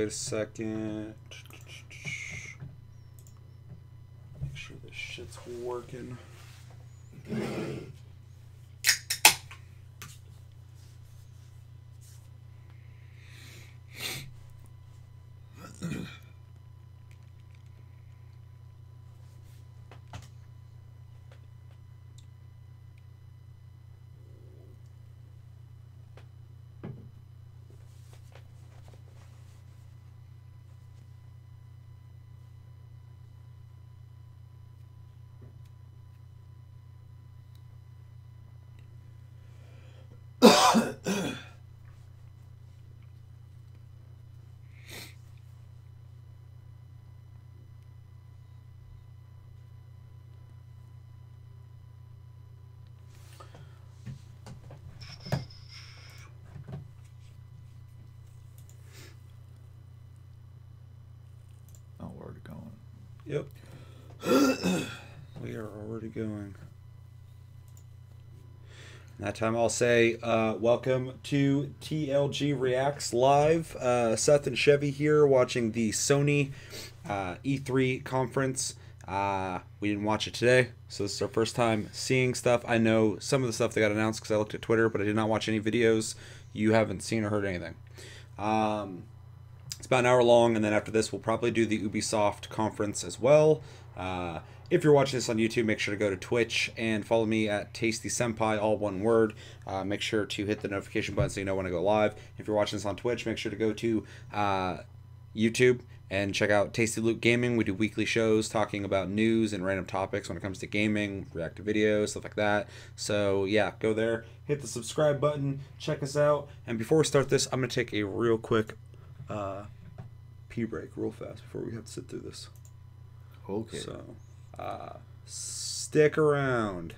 wait a second. Make sure this shit's working. Oh, we're already going. Yep. We are already going. That time I'll say, welcome to TLG Reacts Live. Seth and Chevy here watching the Sony E3 conference. We didn't watch it today, so this is our first time seeing stuff. I know some of the stuff that got announced because I looked at Twitter, but I did not watch any videos. You haven't seen or heard anything. It's about an hour long, and then after this, we'll probably do the Ubisoft conference as well. If you're watching this on YouTube, make sure to go to Twitch and follow me at Tasty Senpai, all one word. Make sure to hit the notification button so you know when I go live. If you're watching this on Twitch, make sure to go to YouTube and check out Tasty Loot Gaming. We do weekly shows talking about news and random topics when it comes to gaming, react to videos, stuff like that. So yeah, go there, hit the subscribe button, check us out. And before we start this, I'm going to take a real quick pee break real fast before we have to sit through this. Okay. So, stick around.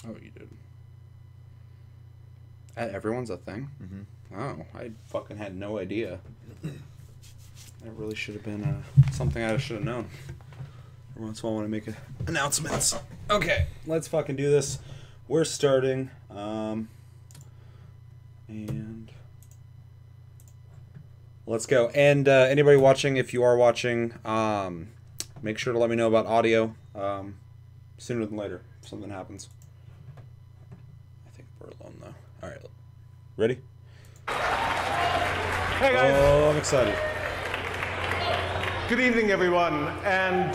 Oh, you did. Everyone's a thing? Mm-hmm. Oh, I fucking had no idea. That really should have been something I should have known. Every once in a while I want to make announcements. Okay, let's fucking do this. We're starting. And let's go. And anybody watching, if you are watching, make sure to let me know about audio sooner than later if something happens. I think we're alone though. All right, ready? Hey guys. Oh, I'm excited. Good evening, everyone, and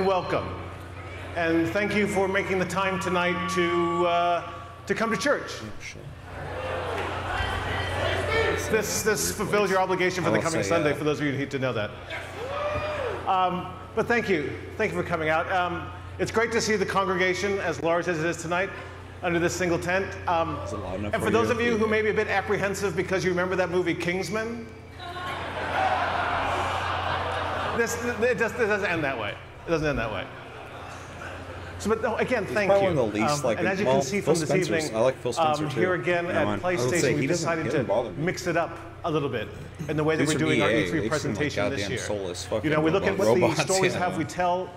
welcome. And thank you for making the time tonight to come to church. Oh, shit. This fulfills your obligation for the coming Sunday, for those of you who need to know that. But thank you for coming out. It's great to see the congregation as large as it is tonight under this single tent. And for those of you who may be a bit apprehensive because you remember that movie Kingsman, this doesn't end that way. It doesn't end that way. So, but no, again, thank you. One of the least, and as you can see from this evening, I like Phil Spencer too. here again at PlayStation, we decided to mix it up a little bit in the way that we're doing our E3 presentation this year. Soulless, you know, we look at what robots, the stories have we tell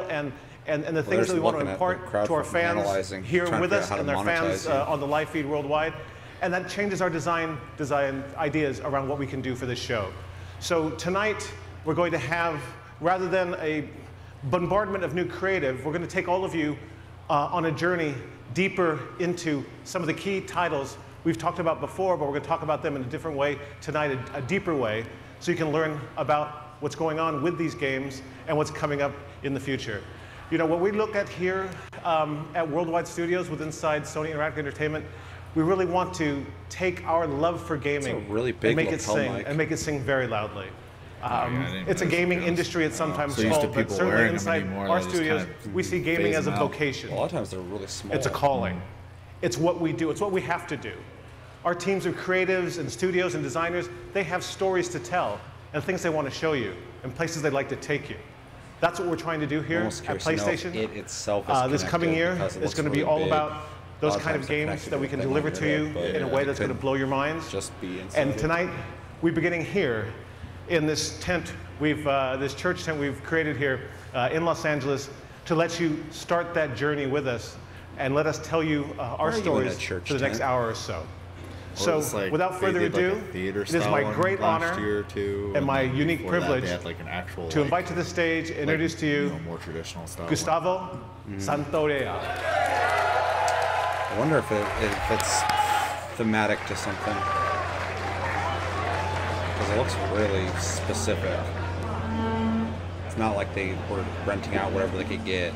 and the things that we want to impart to our fans here with us and their fans on the live feed worldwide. And that changes our design ideas around what we can do for this show. So tonight, we're going to have, rather than a bombardment of new creative, we're going to take all of you on a journey deeper into some of the key titles we've talked about before, but we're going to talk about them in a different way tonight, a deeper way, so you can learn about what's going on with these games and what's coming up in the future. You know, what we look at here at Worldwide Studios with inside Sony Interactive Entertainment, we really want to take our love for gaming and make it sing very loudly. It's a gaming industry, it's sometimes called, but certainly inside our studios, we see gaming as a vocation. A lot of times they're really small. It's a calling. It's what we do. It's what we have to do. Our teams of creatives and studios and designers, they have stories to tell and things they want to show you and places they'd like to take you. That's what we're trying to do here at PlayStation. It itself is this coming year, it's going to be all about those kind of games that we can deliver to you in a way that's going to blow your minds. And tonight, we're beginning here in this tent, this church tent we've created here in Los Angeles to let you start that journey with us and let us tell you our stories for the next hour or so. So, without further ado, it is my great honor and my unique privilege to invite to the stage, introduce to you, Gustavo Santorea. I wonder if it's thematic to something. Because it looks really specific. It's not like they were renting out whatever they could get.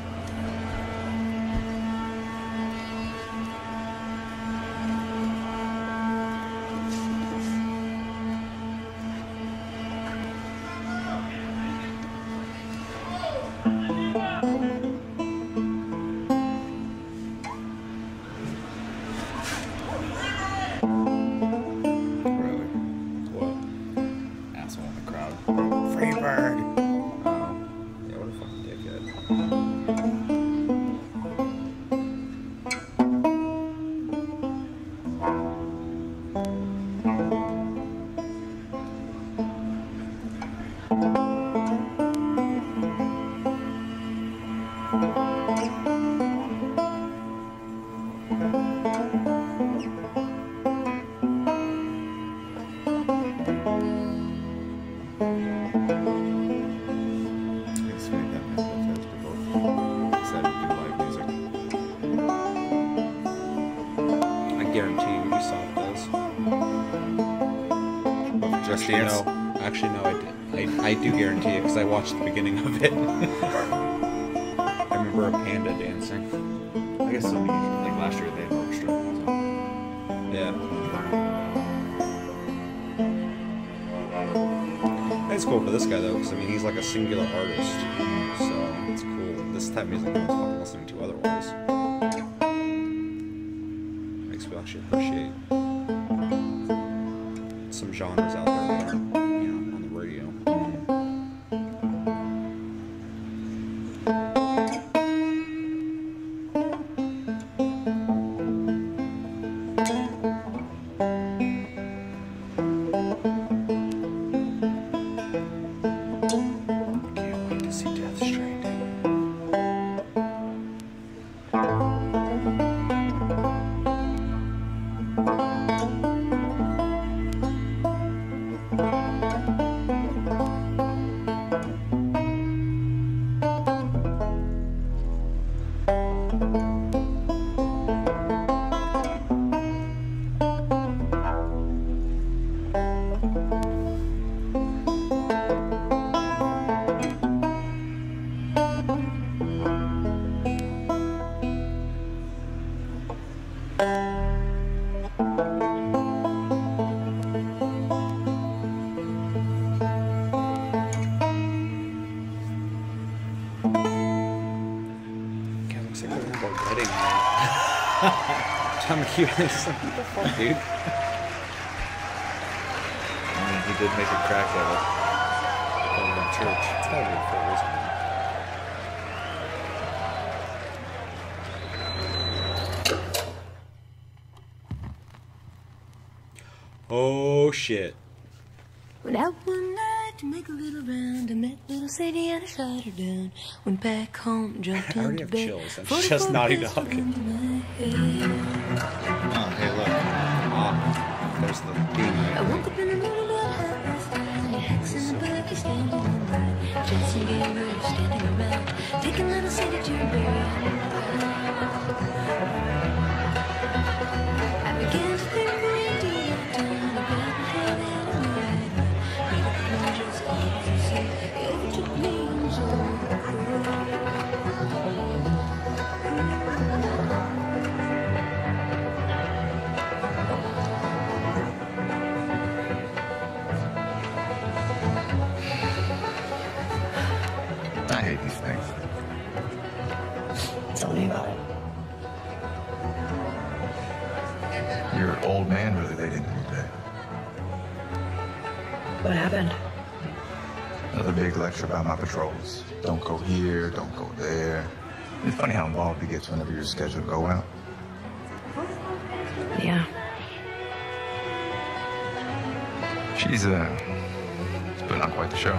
I do guarantee it because I watched the beginning of it. I remember a panda dancing. I guess Sony, like last year, they had orchestra. So. Yeah. It's cool for this guy though, because I mean he's like a singular artist, so it's cool. This type of music I was fucking listening to otherwise. Makes me actually appreciate some genres out there that aren't, you know, on the radio. hitting me. Tell me, what the fuck, dude? I mean, he did make a crack at it. Going to church. It's gotta be a full reason. Oh shit. Went out one night to make a little round. I met little Sadie and I shot her down. Went back home, jumped I already into have bed. chills. I'm just naughty dog. Oh, hey, look. Ah, there's the theme. I woke up in the middle of the house. Hacks in the back, he's standing on right. Jensen gave her standing around. Taking little Sadie to her bed. I began to think what I do that time. I grabbed her hand and right. Made a plunge as easy. It took me so I hate these things. tell me about it. Your old man really laid into me today. What happened? Another big lecture about my patrols. Don't go here, don't go there. It's funny how involved he gets whenever you're scheduled to go out. Yeah. She's putting on quite the show.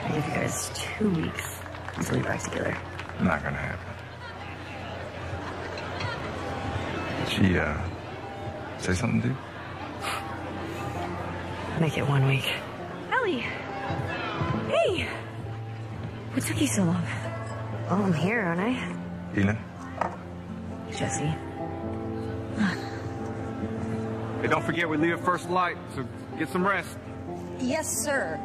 I give you guys 2 weeks until you're back together. Not gonna happen. She, say something, dude? Make it 1 week. Ellie! Hey! What took you so long? Oh, I'm here, aren't I? Tina? Jesse. Hey, don't forget we leave at first light, so get some rest. Yes, sir.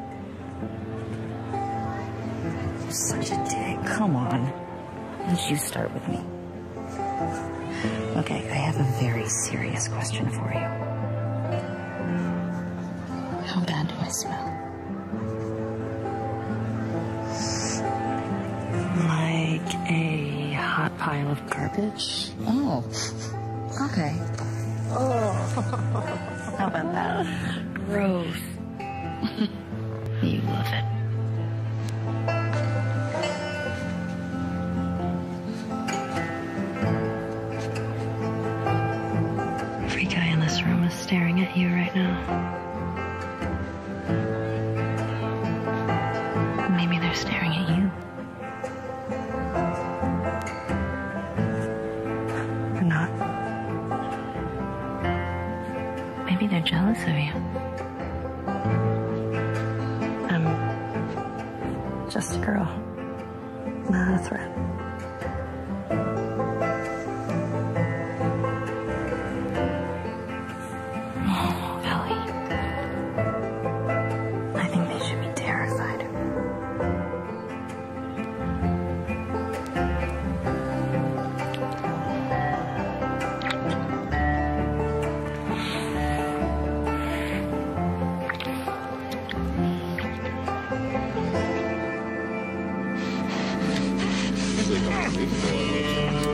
You're such a dick. Come on. Why don't you start with me? Okay, I have a very serious question for you. How bad do I smell? Like a hot pile of garbage? Oh, okay. Oh, how about that? Gross. You love it. Every guy in this room is staring at you right now. Maybe they're staring at you. Or not. Maybe they're jealous of you. I'm just a girl, not a threat. Oh, Ellie. I think they should be terrified.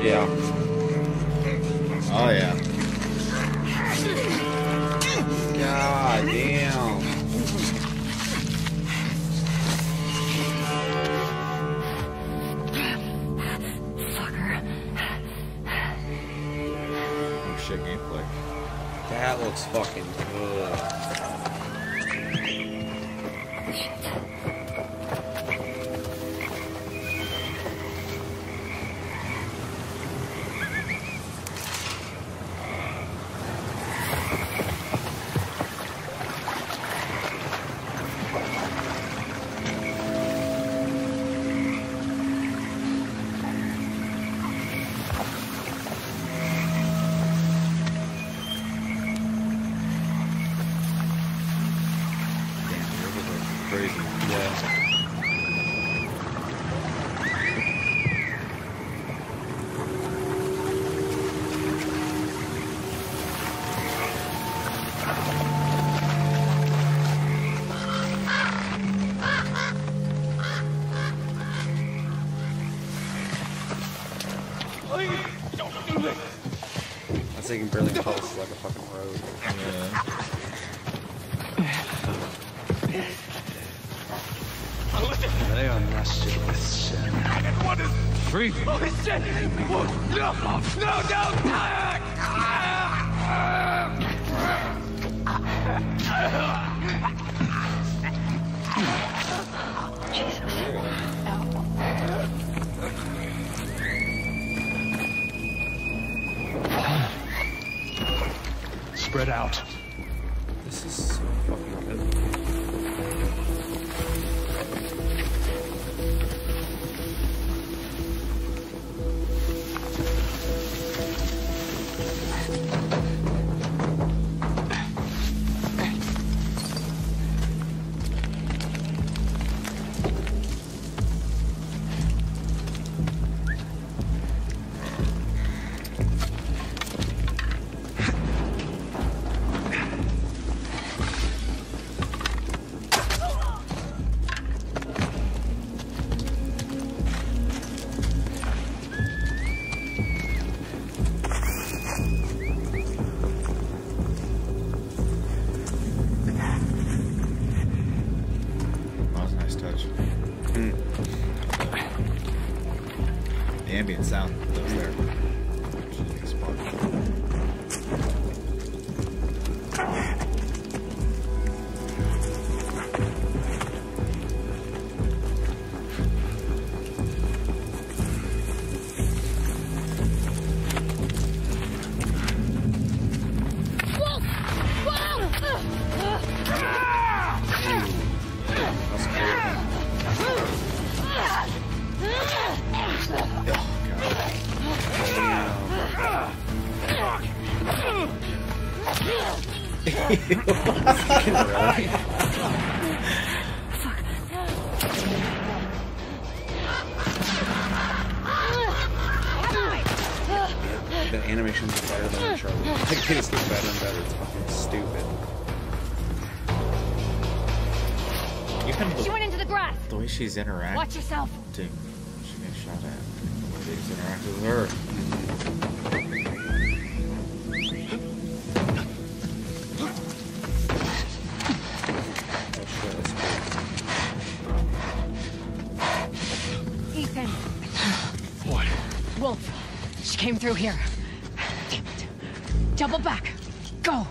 Yeah. Oh, yeah. God damn. Fucker. Oh, shit, gameplay. That looks fucking good. Crazy. Yeah. That's like you can barely tell this is like a fucking road. Yeah. They unrest you with sin. What is Free. Oh shit! Whoa, no! No, don't! Spread out. This is so fucking good. Ambient sound that was there. The animations are better than the Charlie. Like, they just get better and better. It's fucking stupid. She went into the grass. The way she's interacting. Watch yourself. She gets shot at. The way they just interact with her. Ethan. What? Wolf. She came through here. Damn it. Double back. Go.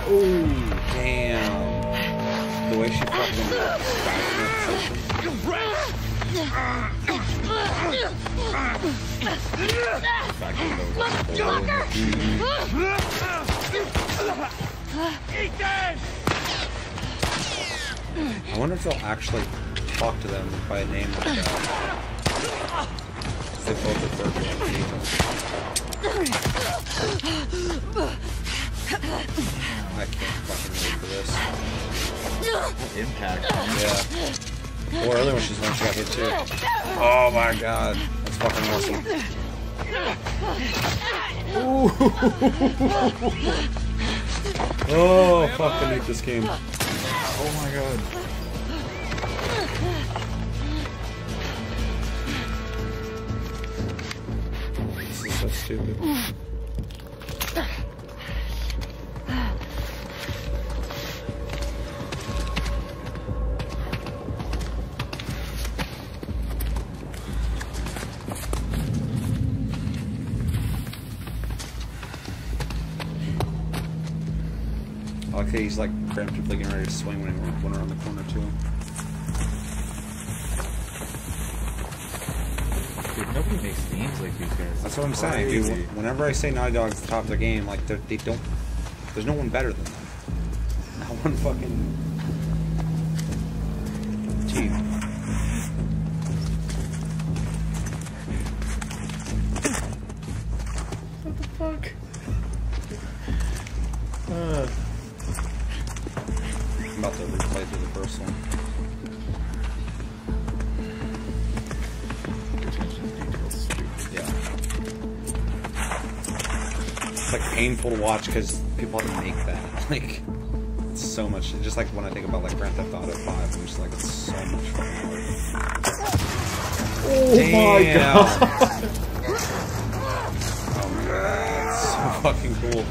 Oh, damn. The way she fucking I wonder if they'll actually talk to them by a name like that. They both refer to them. I can't fucking wait for this. Impact. Yeah. Well, earlier when she got hit too. Oh my god. That's fucking awesome. Ooh. Oh, fucking hate this game. Oh my god. This is so stupid. I like that he's like preemptively getting ready to swing when he went around the corner too. Dude, nobody makes games like these guys. That's what I'm saying, dude. Whenever I say Naughty Dog's the top of their game, like they don't. There's no one better than them. Not one fucking team. What the fuck? I'm about to replay through the first one. Attention to detail is stupid. Yeah. painful to watch because people have to make that. Like, it's so much. Just like when I think about like Grand Theft Auto 5, I'm just like, it's so much fun. Oh Damn. my god! Oh my god, it's so fucking cool.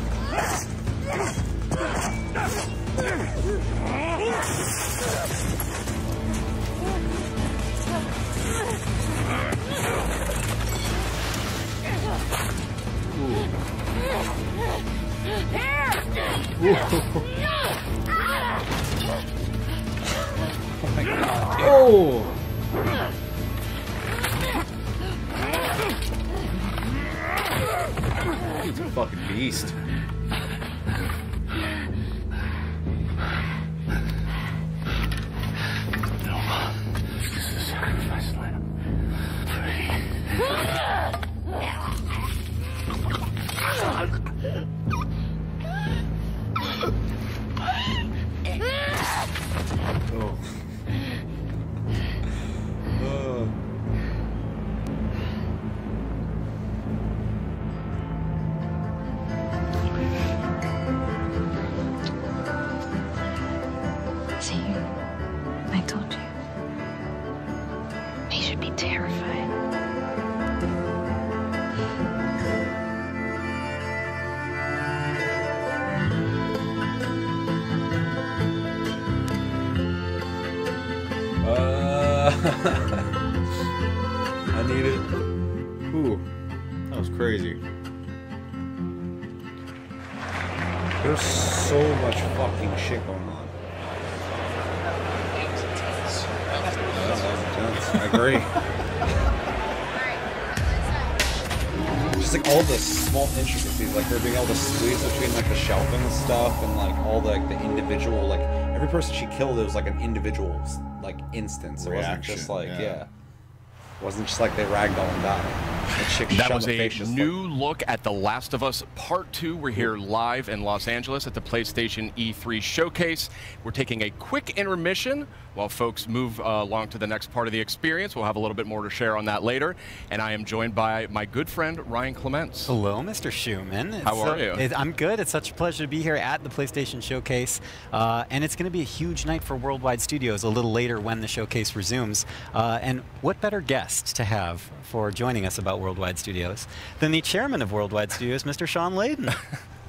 Oh my god. Oh! He's a fucking beast. See, I told you. He should be terrified. I need it. Ooh, that was crazy. There's so much fucking shit going on. I agree. Just like all the small intricacies, like they're being able to squeeze between like the shelving and stuff, and like all the individual, like every person she killed, it was like an individual like instance. It wasn't just like it wasn't just like they ragdoll and died. That was a new look at The Last of Us Part 2. We're here live in Los Angeles at the PlayStation E3 Showcase. We're taking a quick intermission while folks move along to the next part of the experience. We'll have a little bit more to share on that later. And I am joined by my good friend, Ryan Clements. Hello, Mr. Schumann. How are you? I'm good. It's such a pleasure to be here at the PlayStation Showcase. And it's going to be a huge night for Worldwide Studios a little later when the showcase resumes. And what better guest to have for joining us about Worldwide Studios than the chairman of Worldwide Studios, Mr. Sean Layden.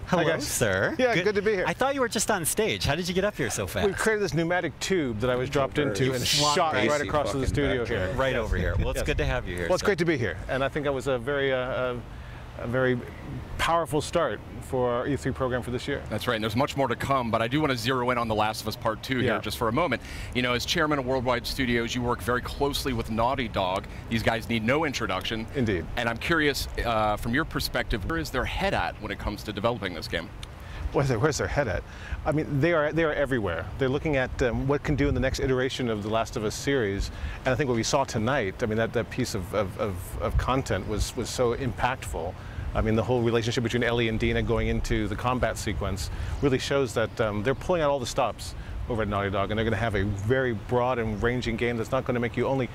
Hello, sir. Yeah, good to be here. I thought you were just on stage. How did you get up here so fast? We created this pneumatic tube that I was dropped into and shot right across to the studio here. Right over here. Well, it's good to have you here. Well, it's great to be here. And I think it was a very powerful start for our E3 program for this year. That's right, and there's much more to come, but I do want to zero in on The Last of Us Part 2 here just for a moment. You know, as chairman of Worldwide Studios, you work very closely with Naughty Dog. These guys need no introduction. Indeed. And I'm curious, from your perspective, where is their head at when it comes to developing this game? Where's their head at? I mean, they are everywhere. They're looking at what can do in the next iteration of the Last of Us series, and I think what we saw tonight, I mean, that piece of content was so impactful. I mean, the whole relationship between Ellie and Dina going into the combat sequence really shows that they're pulling out all the stops over at Naughty Dog, and they're going to have a very broad and ranging game that's not going to make you only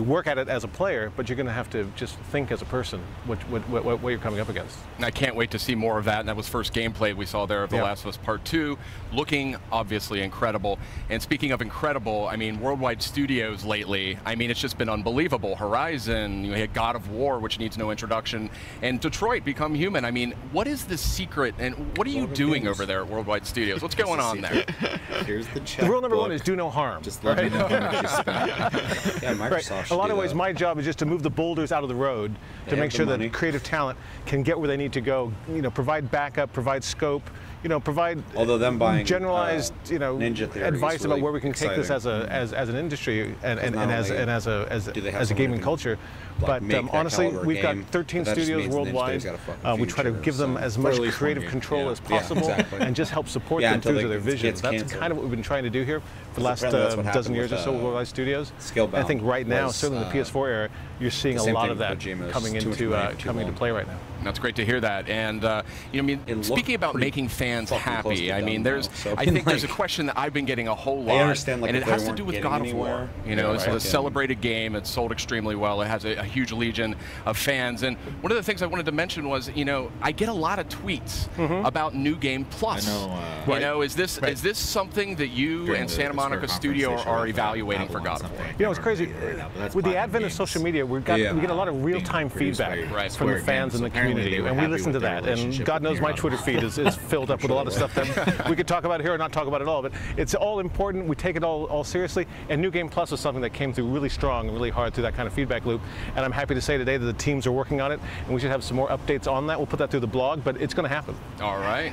work at it as a player, but you're going to have to just think as a person what you're coming up against. And I can't wait to see more of that, and that was first gameplay we saw there of The Last of Us Part 2, looking obviously incredible. And speaking of incredible, I mean, Worldwide Studios lately, I mean, it's just been unbelievable. Horizon, you had God of War, which needs no introduction, and Detroit Become Human. I mean, what is the secret, and what are you doing over there at Worldwide Studios? What's going on there? Here's the check. The rule number one is do no harm. Just let me know how much you spend. Yeah, Microsoft. A lot of ways, my job is just to move the boulders out of the road to make sure that creative talent can get where they need to go. You know, provide backup, provide scope. You know, provide generalized, advice about where we can take this as an industry and as a gaming culture. But honestly, we've got 13 studios worldwide. We try to give them as much creative control as possible and just help support them through their visions. That's kind of what we've been trying to do here for the last dozen years or so with Worldwide Studios. I think right now, certainly in the PS4 era, you're seeing a lot of that coming into play right now. That's great to hear that. And you know, I mean, speaking about making fans happy, I mean, I think there's a question that I've been getting a whole lot, and it has to do with God of War. You know, it's a celebrated game. It's sold extremely well. It has a huge legion of fans. And one of the things I wanted to mention was, you know, I get a lot of tweets about New Game Plus. You know, is this something that you and Santa Monica Studio are evaluating for God of War? You know, it's crazy. With the advent of social media, we get a lot of real-time feedback from the fans in the community, and we listen to that. And God knows my Twitter feed is filled up with a lot of stuff that we could talk about here or not talk about at all. But it's all important. We take it all seriously. And New Game Plus is something that came through really strong and really hard through that kind of feedback loop. And I'm happy to say today that the teams are working on it, and we should have some more updates on that. We'll put that through the blog, but it's going to happen. All right.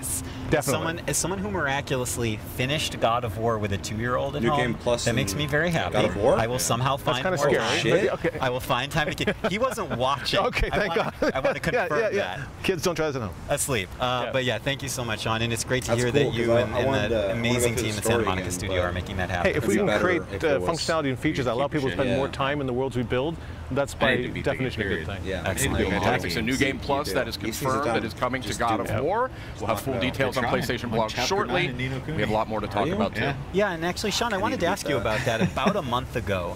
Definitely. As someone who miraculously finished God of War with a 2-year-old at New home, Game Plus that makes me very happy. God of War? I will somehow find more time. Okay. I will find time to keep. He wasn't watching. Okay, thank God. I want to confirm that. Kids don't try this at home. Asleep. But yeah, thank you so much, Sean. And it's great to hear that you and the amazing team at Santa Monica Studio are making that happen. Hey, if we can create functionality and features that allow people to spend more time in the worlds we build, that's by definition a good thing. Yeah, excellent. Fantastic. So New Game Plus, that is confirmed, that is coming to God of War. We'll have full details on PlayStation Blog shortly. We have a lot more to talk about, too. Yeah, and actually, Sean, I wanted to ask you about that. About a month ago,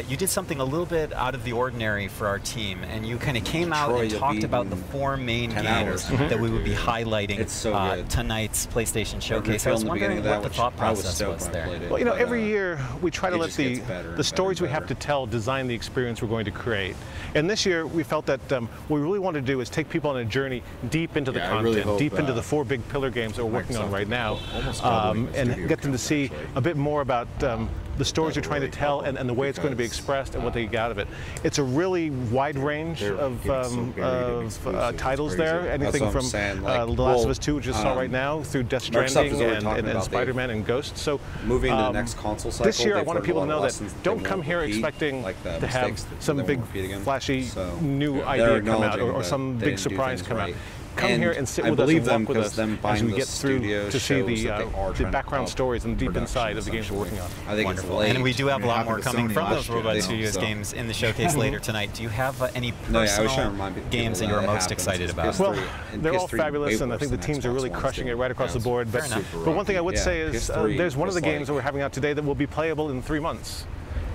you did something a little bit out of the ordinary for our team, and you kind of came out and talked about the 4 main games that we would be highlighting tonight's PlayStation Showcase. I was wondering what the thought process was there. Well, you know, every year we try to let the stories we have to tell design the experience we're going to create. And this year we felt that what we really wanted to do is take people on a journey deep into the content, deep into the 4 big pillar games that we're working on right now, and get them to see a bit more about the stories you're trying to tell and the way it's going to be expressed and what they get out of it. It's a really wide range of titles there, anything from The Last of Us 2, which you saw right now, through Death Stranding and Spider-Man and Ghost. So moving to the next console cycle, this year I wanted people to know that don't come here expecting to have some big flashy new idea come out or some big surprise come out. Come here and sit with us and walk with us as we get through to see the background stories and deep inside of the games we're working on. I think wonderful. And we do have a lot more coming from those Worldwide Studios games in the showcase later tonight. Do you have any personal games that you're most excited about? Well, they're all fabulous, and I think the teams are really crushing it right across the board. But one thing I would say is there's one of the games that we're having out today that will be playable in 3 months.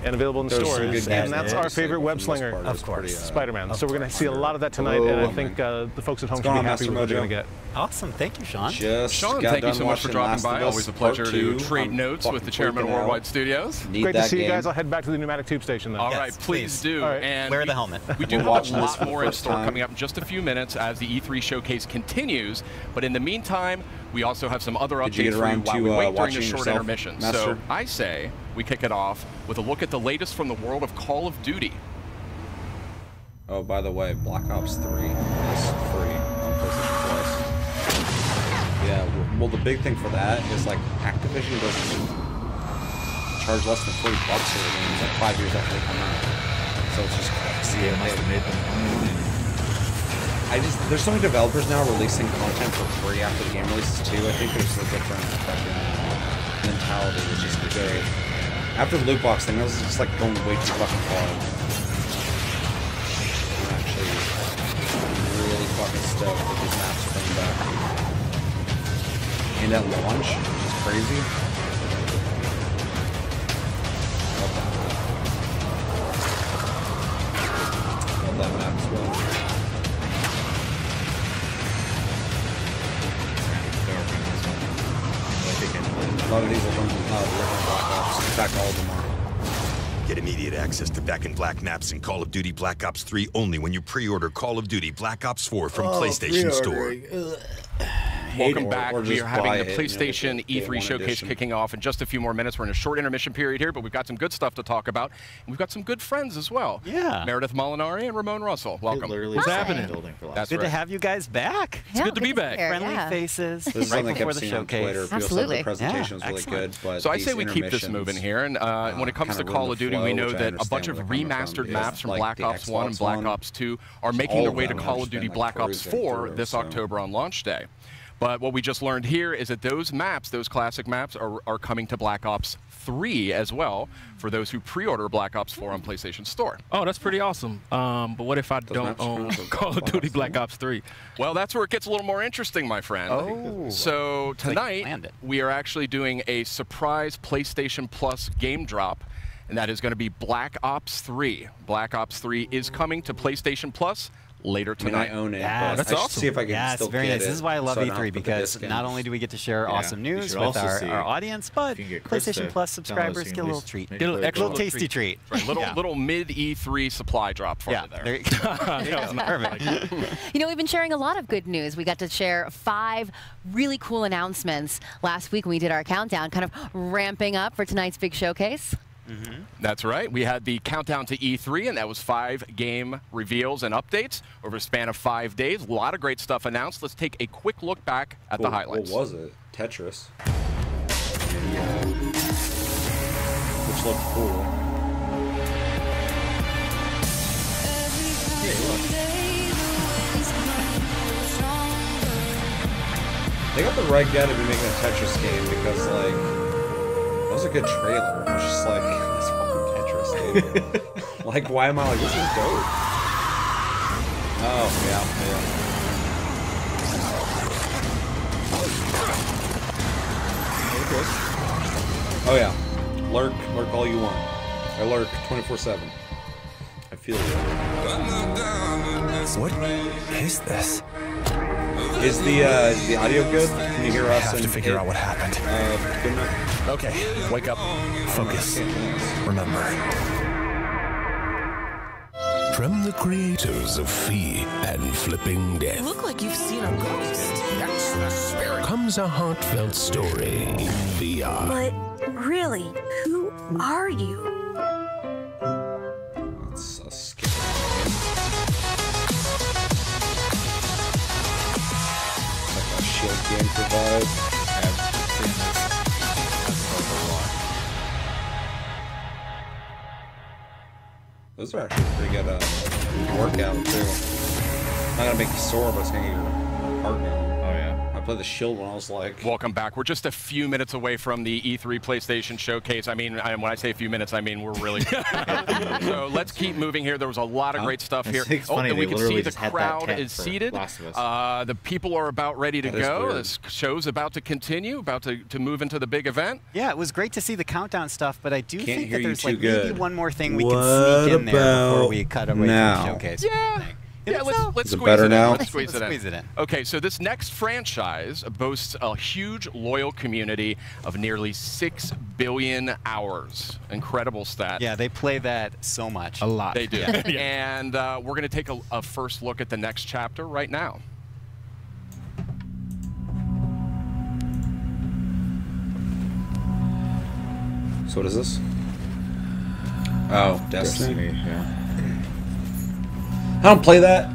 And available in stores, and that's our favorite web slinger, of course, Spider-Man. So we're going to see a lot of that tonight, and I think the folks at home should be happy with what they're going to get. Awesome, thank you, Sean. Sean, thank you so much for dropping by. Always a pleasure to trade notes with the chairman of Worldwide Studios. Great to see you guys. I'll head back to the pneumatic tube station then. All right, please do. And wear the helmet. We do have a lot more in store coming up in just a few minutes as the E3 showcase continues. But in the meantime, we also have some other updates for you while we wait during the short intermission. So I say we kick it off with a look at the latest from the world of Call of Duty. Oh, by the way, Black Ops 3 is free on PlayStation Plus. Yeah, well, the big thing for that is, like, Activision doesn't charge less than $40 for the games, like 5 years after they come out. So it's just there's so many developers now releasing content for free after the game releases too. I think there's a different fucking mentality, which is good. After the loot box thing, this is just like going way too fucking far. I'm actually really fucking stoked that these maps are coming back. And at launch, which is crazy. Love that map as well. A lot of these will come from Black Ops. In fact, all of them are. Get immediate access to Back in Black maps in Call of Duty Black Ops 3 only when you pre-order Call of Duty Black Ops 4 from PlayStation Store. Welcome back. We are having the PlayStation E3 showcase kicking off in just a few more minutes. We're in a short intermission period here, but we've got some good stuff to talk about. And we've got some good friends as well. Yeah. Meredith Molinari and Ramon Russell. Welcome. What's happening? That's good to have you guys back. It's good to be back. Friendly faces. This is right something before I've the seen showcase. on Twitter. Absolutely. The presentation was really good. But so I say we keep this moving here. And when it comes to Call of Duty, we know that a bunch of remastered maps from Black Ops 1 and Black Ops 2 are making their way to Call of Duty Black Ops 4 this October on launch day. But what we just learned here is that those maps, those classic maps, are coming to Black Ops 3 as well for those who pre-order Black Ops 4 on PlayStation Store. Oh, that's pretty awesome. But what if I don't own Call of Duty Black Ops 3? Well, that's where it gets a little more interesting, my friend. Oh. So tonight, we are actually doing a surprise PlayStation Plus game drop, and that is going to be Black Ops 3. Black Ops 3 is coming to PlayStation Plus later tonight. I own it. Yeah, that's awesome. See if I can still very get nice. it. This is why I love so E3, because not only do we get to share awesome news with our audience, but PlayStation Plus subscribers get a little treat. Get a little tasty treat. Right, little mid E3 supply drop for you there. There you go. Perfect. You know, we've been sharing a lot of good news. We got to share 5 really cool announcements last week when we did our countdown, kind of ramping up for tonight's big showcase. That's right. We had the countdown to E3, and that was 5 game reveals and updates over a span of 5 days. A lot of great stuff announced. Let's take a quick look back at the highlights. What was it? Tetris. Which looked cool. They got the right guy to be making a Tetris game because, like, that was a good trailer. I was just like, this fucking Tetris, dude. Like, why am I like, this is dope? Oh, yeah. Oh, yeah. Lurk all you want. I lurk 24/7. I feel you. What is this? Is the audio good? Can you hear us? I have to figure out what happened. Good enough? Okay, wake up. Focus. Remember. From the creators of Fee and Flipping Death. Look like you've seen a ghost. That's the spirit. Comes a heartfelt story in VR. But really, who are you? That's so scary. Like a shield game provides. Those are actually pretty good workout too. Not gonna make you sore, but it's gonna get your heart going. Oh yeah. I played the shield when I was like. Welcome back. We're just a few minutes away from the E3 PlayStation Showcase. I mean, when I say a few minutes, I mean we're really. So let's keep moving here. There was a lot of great stuff here. And we can see the crowd is seated. The people are about ready to go. This show's about to continue, about to move into the big event. Yeah, it was great to see the countdown stuff, but I do think that there's like good. maybe one more thing we can sneak in there before we cut away from the showcase. Yeah. Yeah, let's squeeze it in. Let's squeeze it in. Okay, so this next franchise boasts a huge loyal community of nearly 6 billion hours. Incredible stat. Yeah, they play that so much. A lot. They do. And we're going to take a first look at the next chapter right now. So what is this? Oh, Destiny. Yeah. I don't play that.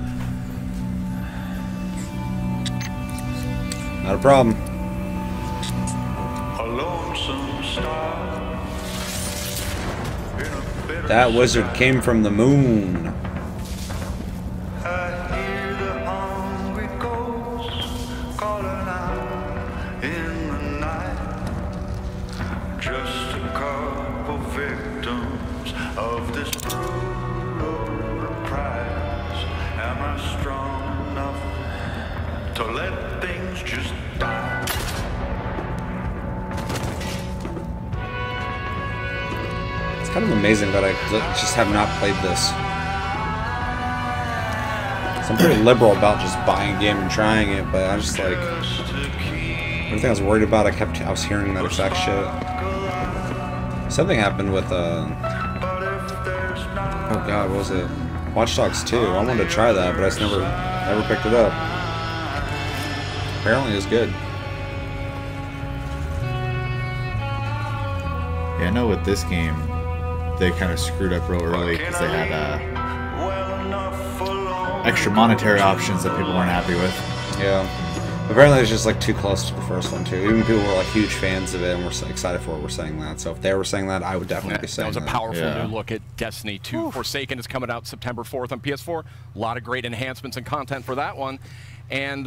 Not a problem. That wizard came from the moon. Just a couple victims of this prize. Am I strong enough to let things just die? It's kind of amazing that I just have not played this. So I'm pretty liberal about just buying a game and trying it, but I just like everything I was worried about. I was hearing that exact shit. Something happened with oh god, what was it? Watch Dogs 2. I wanted to try that, but I just never picked it up. Apparently it was good. Yeah, I know with this game, they kind of screwed up real early because they had extra monetary options that people weren't happy with. Yeah. Apparently it's just like too close to the first one too. Even people were like huge fans of it and were so excited for it were saying that. So if they were saying that, I would definitely be saying that. That was a powerful new look at Destiny 2. Forsaken is coming out September 4th on PS4. A lot of great enhancements and content for that one. And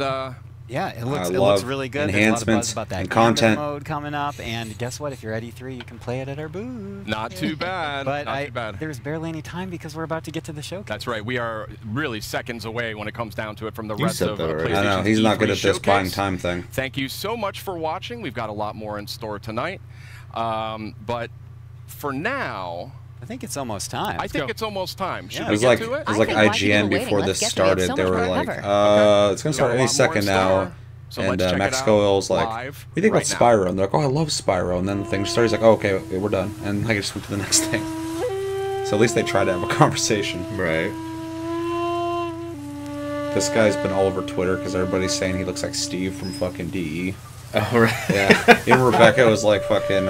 Yeah, it looks really good. Enhancements, there's a lot of buzz about that and content mode coming up, and guess what? If you're at E3, you can play it at our booth. Not too bad. But Not too bad. There's barely any time because we're about to get to the showcase. That's right. We are really seconds away when it comes down to it from the rest of PlayStation. I know he's not good at this showcase. buying time thing. Thank you so much for watching. We've got a lot more in store tonight, but for now. I think it's almost time. I think it's almost time. Should It we was get like to it? it was like IGN before this started. They were like, "It's gonna start any second now." So and let's check Mexico was like, live "We think right about Spyro," and they're like, "Oh, I love Spyro." And then the thing started. He's like, "Oh, okay, we're done," and I just went to the next thing. So at least they tried to have a conversation. Right. This guy's been all over Twitter because everybody's saying he looks like Steve from fucking DE. Oh, right. Yeah. Even Rebecca was like fucking.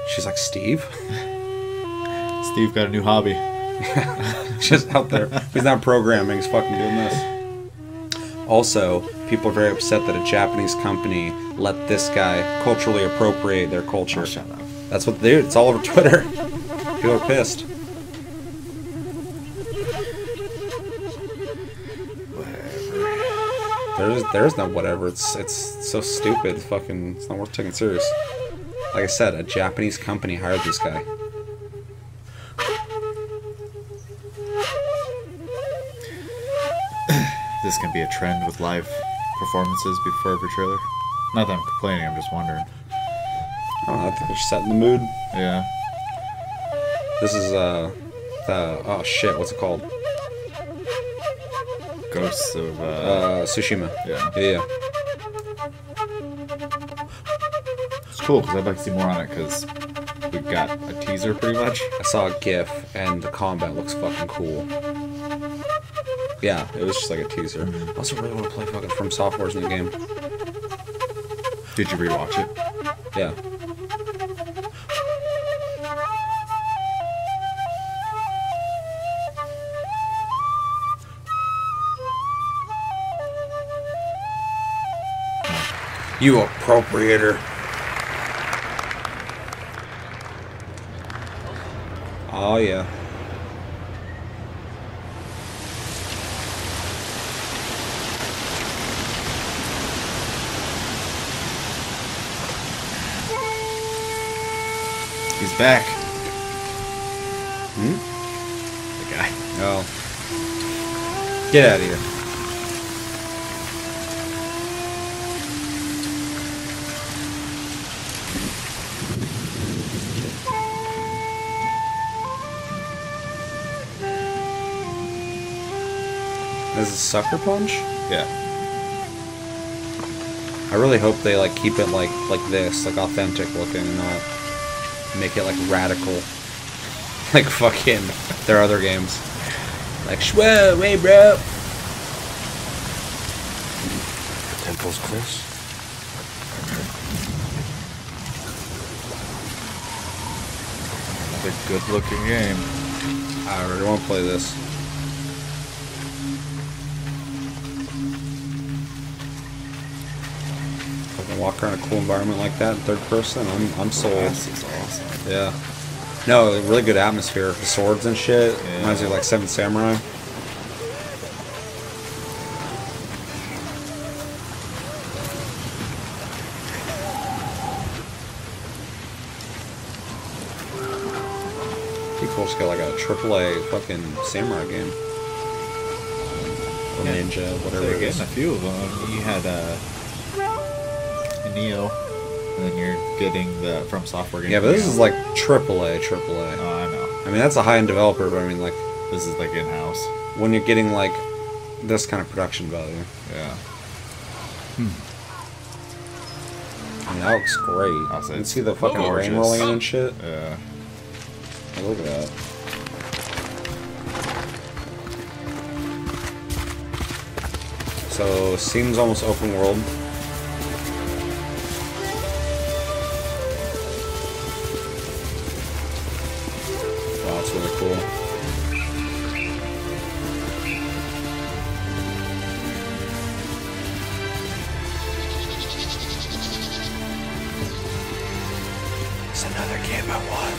She's like, Steve? Steve got a new hobby. Just out there. He's not programming, he's fucking doing this. Also, people are very upset that a Japanese company let this guy culturally appropriate their culture. Oh, shut up. That's what they do. It's all over Twitter. People are pissed. There's no whatever. It's so stupid. It's not worth taking serious. Like I said, a Japanese company hired this guy. This can be a trend with live performances before every trailer. Not that I'm complaining, I'm just wondering. I don't know, I think they're setting the mood. Yeah. This is oh shit, what's it called? Ghosts of Tsushima. Yeah. Yeah. It's cool because I'd like to see more on it because we got a teaser pretty much. I saw a GIF and the combat looks fucking cool. Yeah, it was just like a teaser. I also really want to play fucking From Software's new game. Did you rewatch it? Yeah. You appropriator. Oh yeah. He's back. Hmm? The guy. Oh. Get out of here. This is Sucker Punch? Yeah. I really hope they like keep it like this, like authentic looking, and not make it like radical, like fucking their other games. Like, whoa, wait, bro. Temple's close. Another good-looking game. I really want to play this. Walk around a cool environment like that in third person, I'm sold. This is awesome. Yeah. No, really good atmosphere. The swords and shit. Yeah. Reminds me of like Seven Samurai. Be cool to get like a AAA fucking samurai game. Or ninja, whatever it is. Getting a few of them. You had Neo, and then you're getting the From Software game. Yeah, but this is like AAA. Oh, I know. I mean, that's a high-end developer, but I mean, like, this is like in-house. When you're getting like this kind of production value. Yeah. I mean, that looks great. You can see the fucking rain rolling in and shit. Yeah. Oh, look at that. So, seems almost open world. Wow, that's really cool. It's another game I want.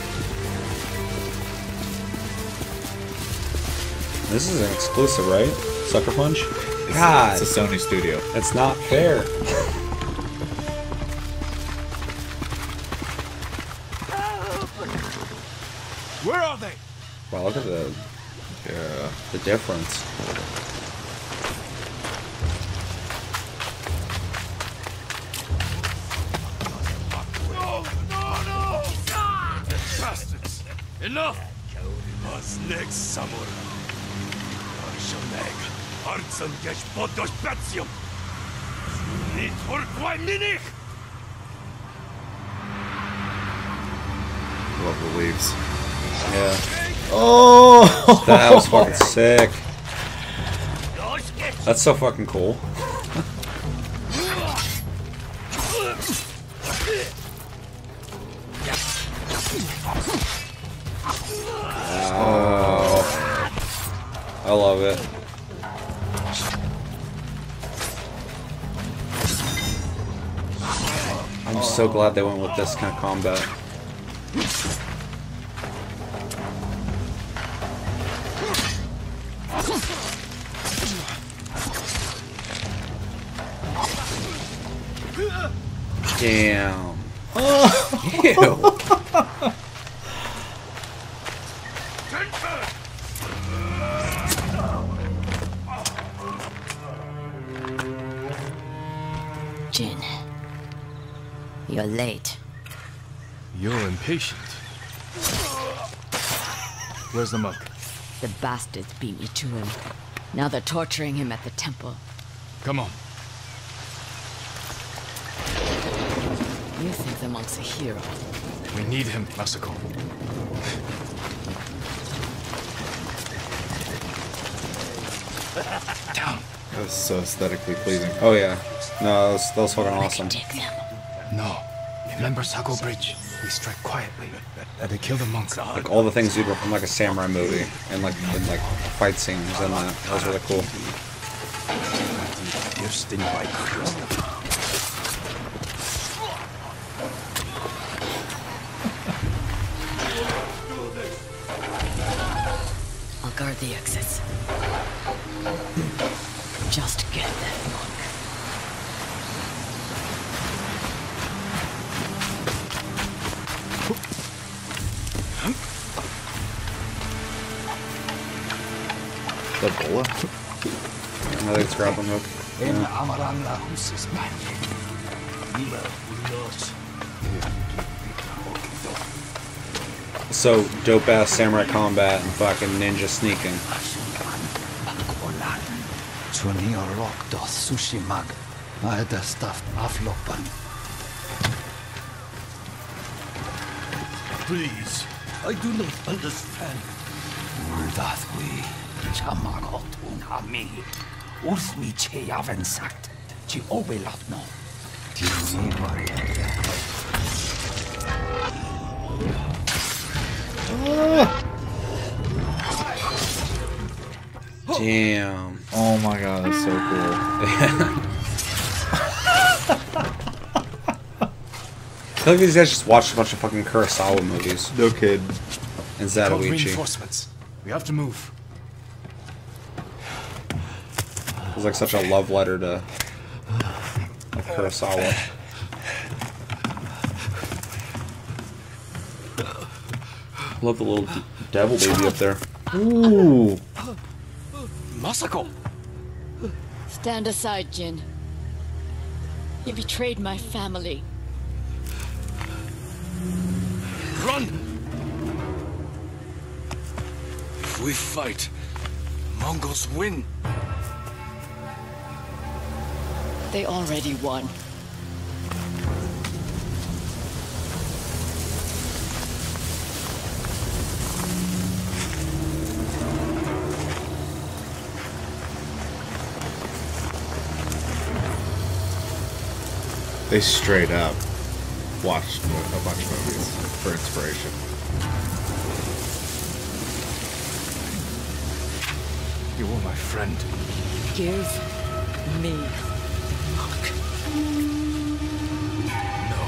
This is an exclusive, right? Sucker Punch? God. It's a Sony studio. It's not fair. Where are they? Wow, look at the difference. No! Bastards! Enough! What's next, samurai? Arshoneg, Artsan Gesh Podosh Batsium! Niet Horkwai Minich! Love the leaves. Yeah. Oh! That was fucking sick. That's so fucking cool. Oh, I love it. I'm so glad they went with this kind of combat. Damn. Oh. Ew. Jin, you're late. You're impatient. Where's the monk? The bastards beat me to him. Now they're torturing him at the temple. Come on. You think the monk's a hero? We need him, Masako. Down. That was so aesthetically pleasing. Oh yeah. No, that was fucking awesome. No. Remember Sako Bridge? We strike quietly. They kill the monk. Like all the things you'd from like a samurai movie and like in like fight scenes and that. That was really cool. I'll guard the exits. Just get that monk. The bola? I think it's grappling hook. So dope ass samurai combat and fucking ninja sneaking. Please, I do not understand. Damn. Oh my god, that's so cool. I feel like these guys just watched a bunch of fucking Kurosawa movies. No kid. And Zatoichi. Reinforcements. We have to move. It was like such a love letter to like Kurosawa. Love the little devil baby up there. Ooh. Masako! Stand aside, Jin. You betrayed my family. Run! If we fight, Mongols win. They already won. They straight up watched a bunch of movies for inspiration. You are my friend. Give me No.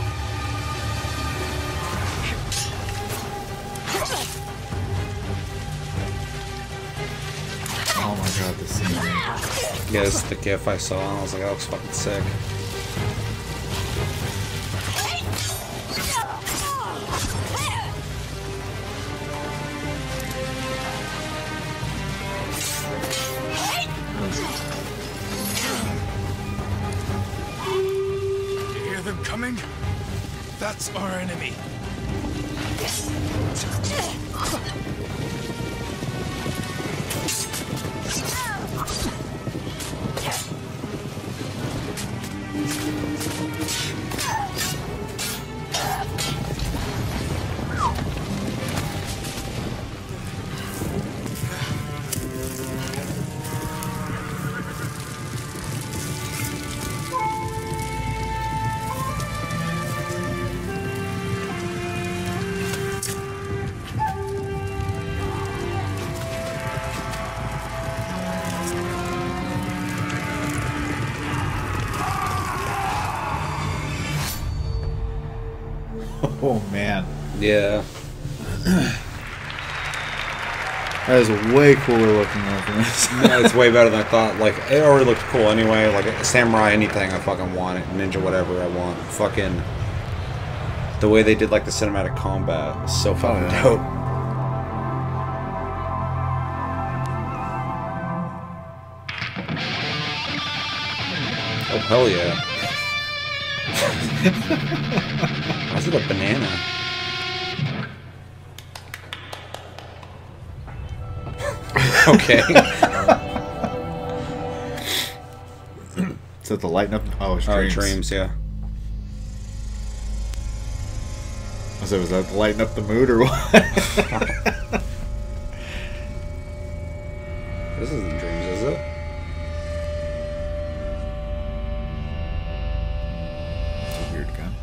Oh my god, this scene. Yeah, this is the GIF I saw, and I was like, that looks fucking sick. You hear them coming? That's our enemy. Oh man. Yeah. That is way cooler looking than this. Yeah, it's way better than I thought. Like, it already looked cool anyway. Like, samurai, anything I fucking want. Ninja, whatever I want. Fucking... The way they did, like, the cinematic combat was so fucking dope. Oh, hell yeah. Why is it a banana? Okay. Is that the lighten up? Oh, it's Dreams. Dreams. Yeah. So was that to lighten up the mood or what? This isn't Dreams, is it? It's a weird gun.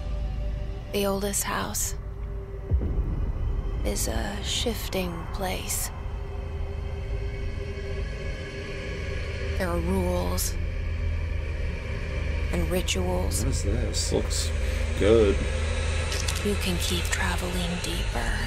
The oldest house is a shifting place. There are rules and rituals. What is this? Looks good. You can keep traveling deeper.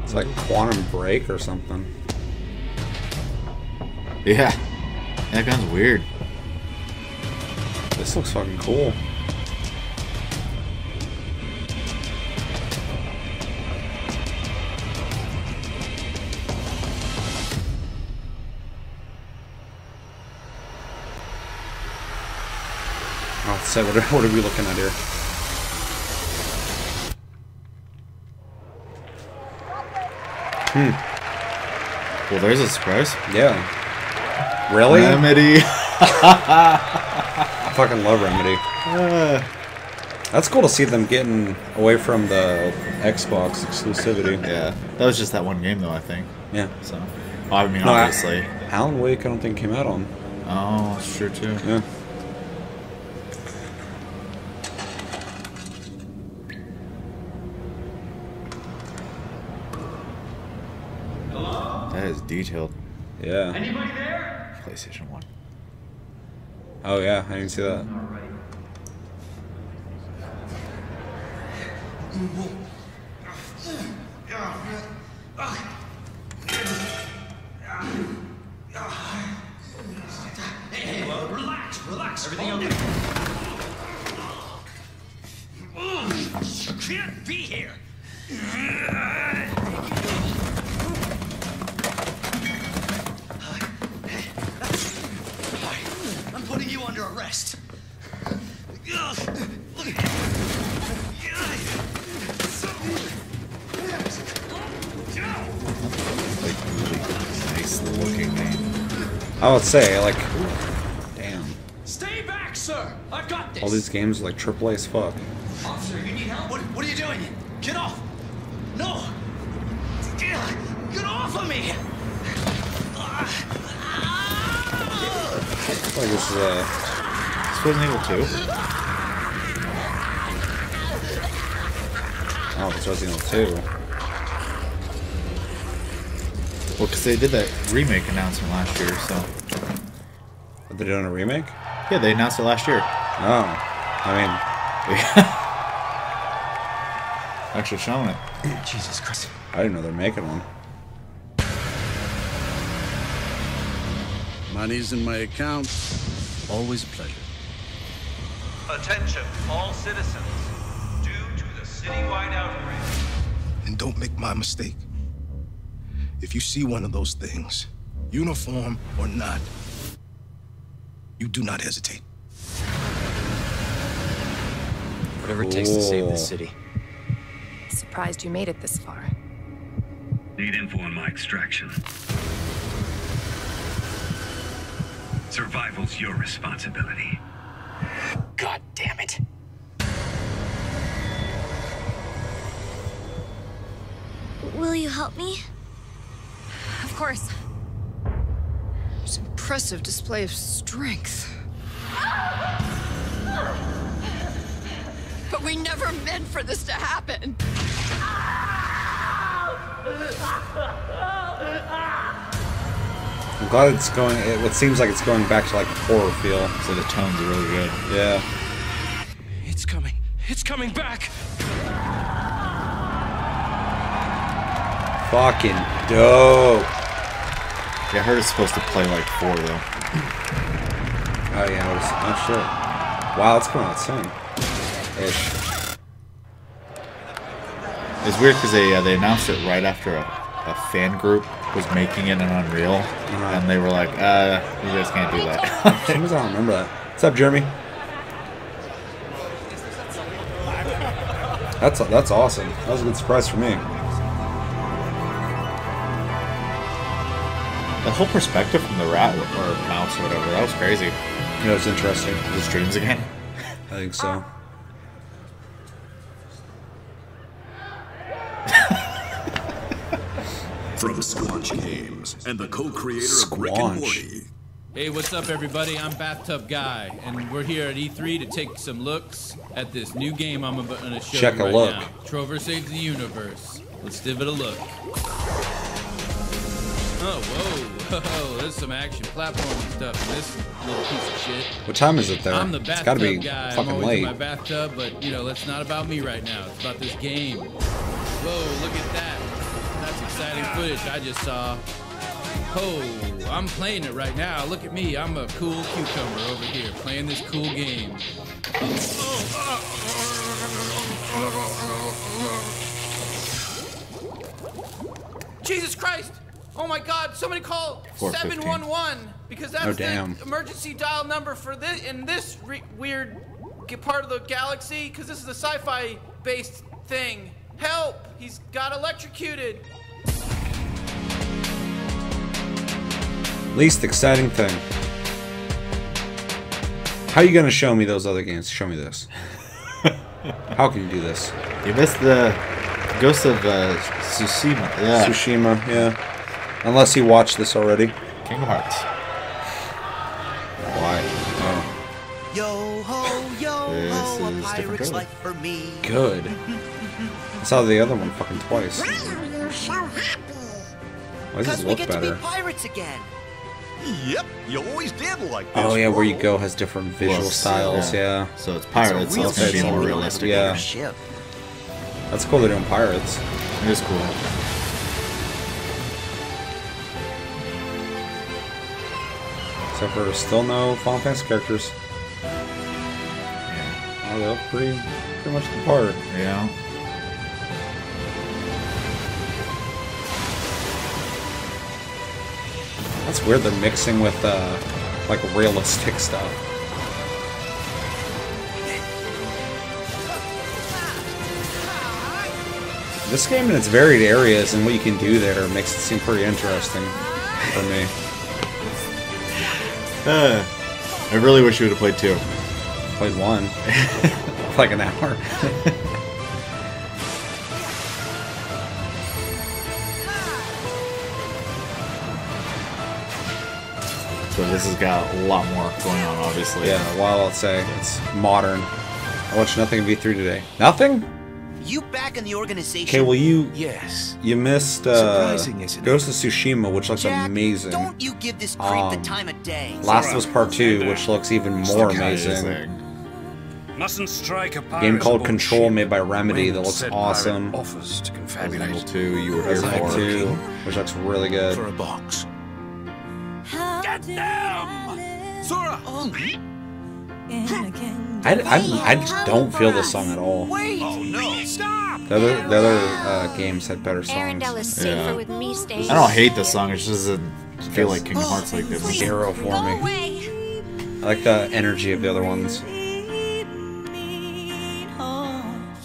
It's like Quantum Break or something. Yeah. That gun's weird. This looks fucking cool. Oh, so what are we looking at here? Well, there's a surprise. Yeah. Really? Remedy. I fucking love Remedy. That's cool to see them getting away from the Xbox exclusivity. Yeah. That was just that one game, though, I think. Yeah. So, well, I mean, no, obviously. Alan Wake, I don't think came out on. Oh, that's true, too. Yeah. That is detailed. Yeah. Anybody there? PlayStation 1. Oh yeah, I didn't see that. Hey, well, relax. Everything okay? You can't be here. I'm putting you under arrest. Nice looking name. I would say, like, damn. Stay back, sir. I've got this. All these games are like AAA as fuck. Officer, you need help? What are you doing? Get off! No! Get off of me! Like this is Resident Evil 2? Oh, it's Resident Evil 2. Well, because they did that remake announcement last year, so. Are they doing a remake? Yeah, they announced it last year. Oh. I mean. Actually showing it. Jesus Christ. I didn't know they're making one. Money's in my account. Always a pleasure. Attention, all citizens. Due to the citywide outbreak. And don't make my mistake. If you see one of those things, uniform or not, you do not hesitate. Whatever it takes to save this city. Surprised you made it this far. Need info on my extraction. Survival's your responsibility. God damn it. Will you help me? Of course. It's an impressive display of strength. But we never meant for this to happen. I'm glad it's going. It seems like it's going back to like a horror feel. So the tones are really good. Yeah. It's coming. It's coming back. Fucking dope. Yeah, I heard it's supposed to play like 4 though. Oh yeah, oh shit. Wow, it's coming out soon. Ish. It's weird because they announced it right after a fan group was making it in Unreal, and they were like, you guys can't do that. For some reason I don't remember that. What's up, Jeremy? That's awesome. That was a good surprise for me. The whole perspective from the rat or mouse or whatever, that was crazy. Yeah, it was interesting. The streams again? I think so. From Squanch Games and the co-creator of Rick and Morty. Hey, what's up, everybody? I'm Bathtub Guy, and we're here at E3 to take some looks at this new game I'm going to show you right now. Trover Saves the Universe. Let's give it a look. Oh, whoa, there's some action platforming stuff in this little piece of shit. What time is it there? I'm the It's gotta be guy. fucking I'm always late. in my bathtub, but, you know, that's not about me right now. It's about this game. Whoa, look at that. That's exciting footage I just saw. Oh, I'm playing it right now. Look at me. I'm a cool cucumber over here playing this cool game. Jesus Christ! Oh my God! Somebody call 711 because that's the emergency dial number for this in this weird part of the galaxy. Because this is a sci-fi based thing. Help! He's got electrocuted. Least exciting thing. How are you gonna show me those other games? Show me this. How can you do this? You missed the Ghost of Tsushima. Yeah. Tsushima, yeah. Unless you watched this already. Kingdom Hearts. Why? Oh. Yo ho, yo ho, a pirate's life for me. Good. I saw the other one fucking twice. Why are you so happy? Why does this look better? Because we get to be pirates again. Yep, you always did like this. Oh yeah, where you go has different visual styles, yeah. So it's pirates, so it's be more realistic. Yeah. That's cool they're doing pirates. It is cool. Except for still no Final Fantasy characters. Yeah. Oh, they look pretty much the part. Yeah. That's weird they're mixing with like realistic stuff. This game in its varied areas and what you can do there makes it seem pretty interesting for me. I really wish you would have played 2. Played 1. Like an hour. So this has got a lot more going on, obviously. Yeah, while I'll say it's modern. I watched nothing in V3 today. Nothing? You back in the organization? Okay, well you Yes. you missed Surprising, isn't it? Ghost of Tsushima, which looks Jack, amazing. Don't you give this creep the time of day. Last of Us Part 2, which looks even more amazing. Mustn't strike a A game called Control, made by Remedy, that looks awesome. Offers to Resident Evil 2, you were here Resident Evil for. 2, which looks really good. For a box. Get them! Sora! I just don't feel this song at all. Wait! Oh no! Stop! The other games had better songs. Arendella's safer with me staying. I don't hate the song, it just doesn't feel like Kingdom Hearts like this. Hero for me. I like the energy of the other ones.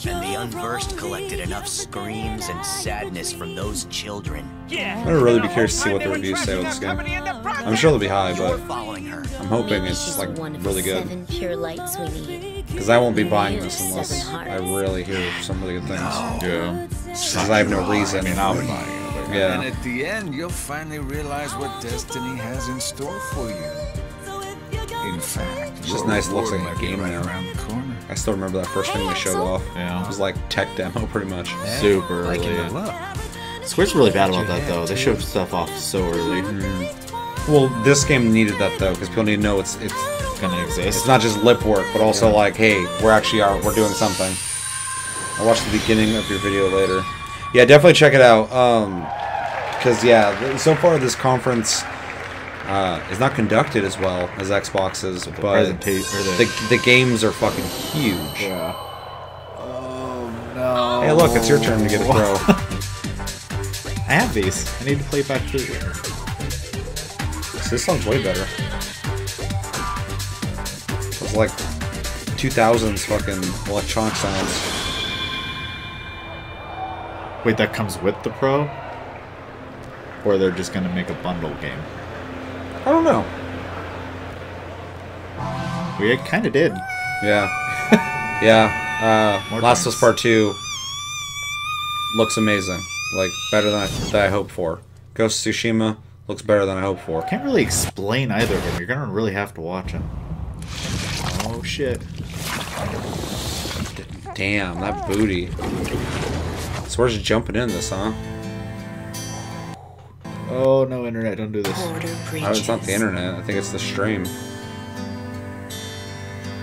And the unversed collected enough screams and sadness from those children. I'm gonna really be curious to see what the reviews say with this game. I'm sure they'll be high, but I'm hoping it's like really good. Because I won't be buying this unless I really hear some really good things. Yeah. Because I have no reason. I mean, I'll be buying it. Yeah. And at the end, you'll finally realize what destiny has in store for you. In fact, It's just nice. It looks like a game now. I still remember that first thing they showed off. Yeah. It was like tech demo, pretty much. Super early. Square's really bad about that, though. They show stuff off so early. Well, this game needed that though, because people need to know it's gonna exist. It's not just lip work, but also like, hey, we're doing something. I'll watch the beginning of your video later. Yeah, definitely check it out. Because yeah, so far this conference is not conducted as well as Xbox's, but the games are fucking huge. Yeah. Oh no. Hey, look, it's your turn to get a pro. I have these. I need to play back through. This song's way better. It's like 2000s fucking electronic sounds. Wait, that comes with the Pro? Or they're just gonna make a bundle game? I don't know. We kinda did. Yeah. Yeah. Last of Us Part 2 looks amazing. Like, better than I hoped for. Ghost of Tsushima looks better than I hoped for. Can't really explain either of them. You're gonna really have to watch them. Oh shit. Damn, that booty. Swear's jumping in this, huh? Oh no, internet, don't do this. Oh, it's not the internet. I think it's the stream.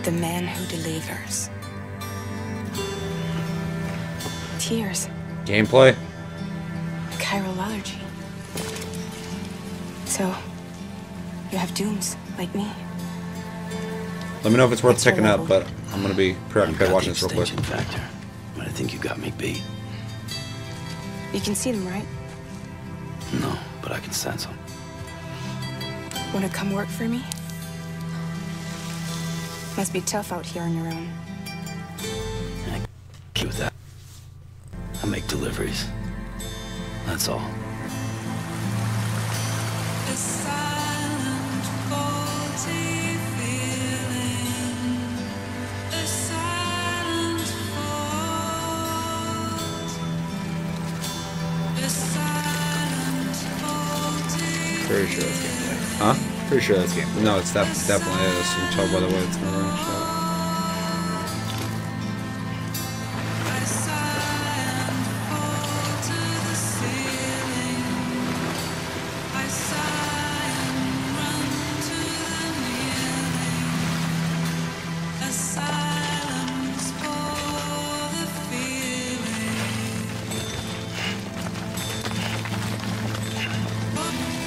The man who delivers. Tears. Gameplay? Chiral allergy. So, you have dooms like me. Let me know if it's worth picking up, but I'm gonna be preoccupied watching this real quick. Factor, but I think you got me beat. You can see them, right? No, but I can sense them. Want to come work for me? Must be tough out here on your own. I keep with that. I make deliveries. That's all. Pretty sure that's gameplay. Huh? Pretty sure that's gameplay. No, it's definitely is. You can tell by the way it's moving.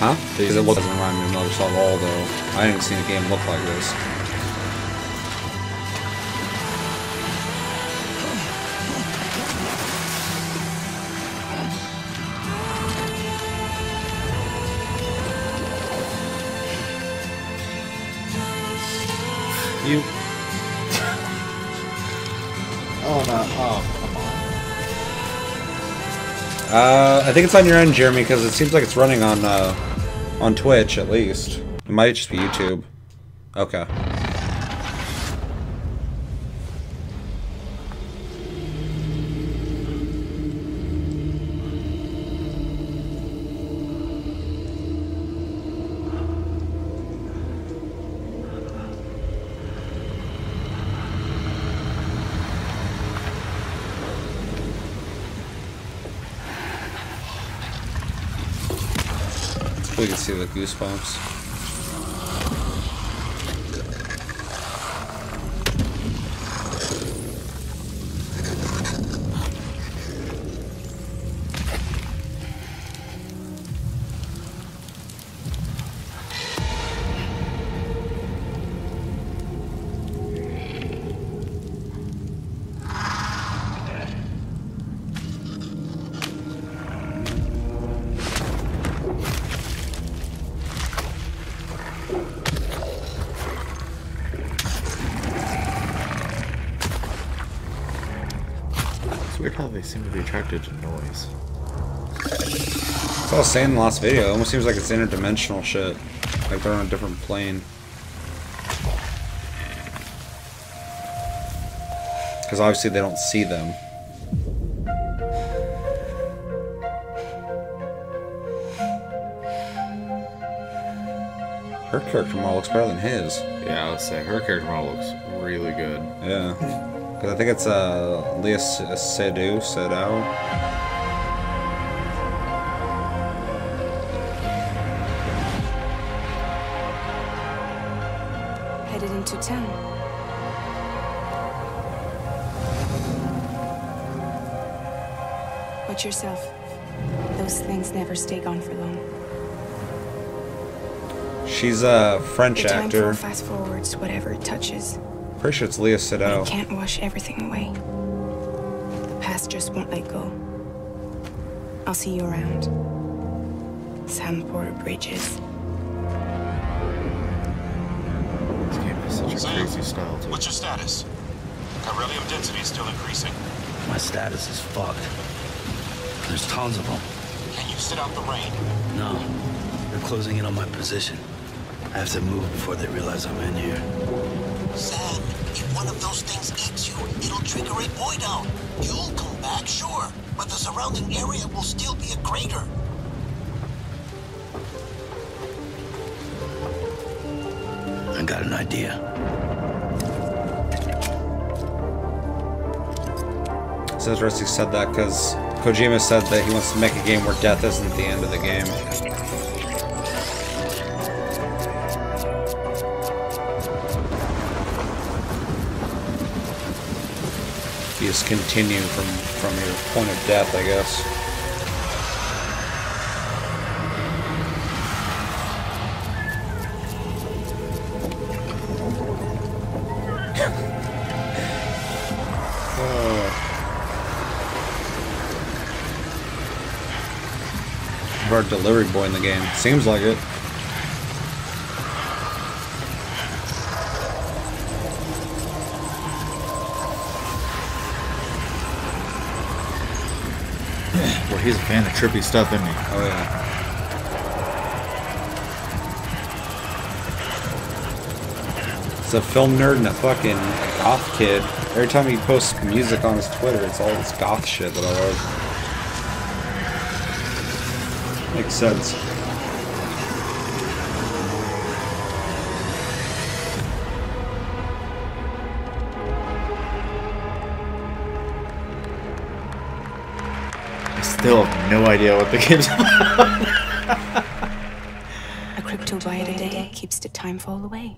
Huh? Because it doesn't remind me of Metal Gear Solid All, though. I haven't seen a game look like this. You. Oh no! Oh, come on. I think it's on your end, Jeremy, because it seems like it's running on Twitch at least. It might just be YouTube. Okay. We can see the goosebumps. It's weird how they seem to be attracted to noise. That's what I was saying in the last video. It almost seems like it's interdimensional shit. Like they're on a different plane. Because obviously they don't see them. Her character model looks better than his. Yeah, I would say her character model looks really good. Yeah. Because I think it's Leah Seydoux. Headed into town. Watch yourself. Those things never stay gone for long. She's a French the time actor. fast forwards whatever it touches. Pretty sure it's Leah But Seydoux. it can't wash everything away. The past just won't let go. I'll see you around. Sam Porter Bridges. This game has such a crazy style too. What's your status? Chiralium density is still increasing. My status is fucked. There's tons of them. Can you sit out the rain? No. They're closing in on my position. I have to move before they realize I'm in here. Sam, if one of those things eats you, it'll trigger a void out. You'll come back, sure, but the surrounding area will still be a crater. I got an idea. It's interesting you said that because Kojima said that he wants to make a game where death isn't the end of the game. You just continue from your point of death, I guess. Our delivery boy in the game. Seems like it. Well, he's a fan of trippy stuff, isn't he? Oh yeah. It's a film nerd and a fucking goth kid. Every time he posts music on his Twitter, it's all this goth shit that I love. Makes sense. I still have no idea what the game's about. A crypto bite a day keeps the time fall away.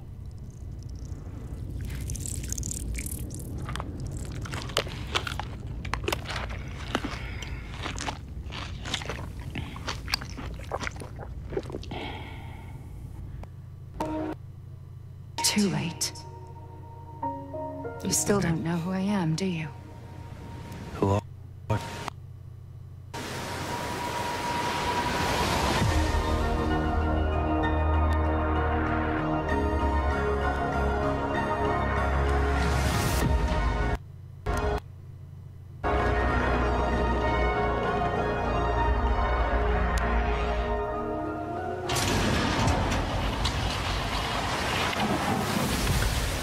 Too late. You still don't know who I am, do you? Who are?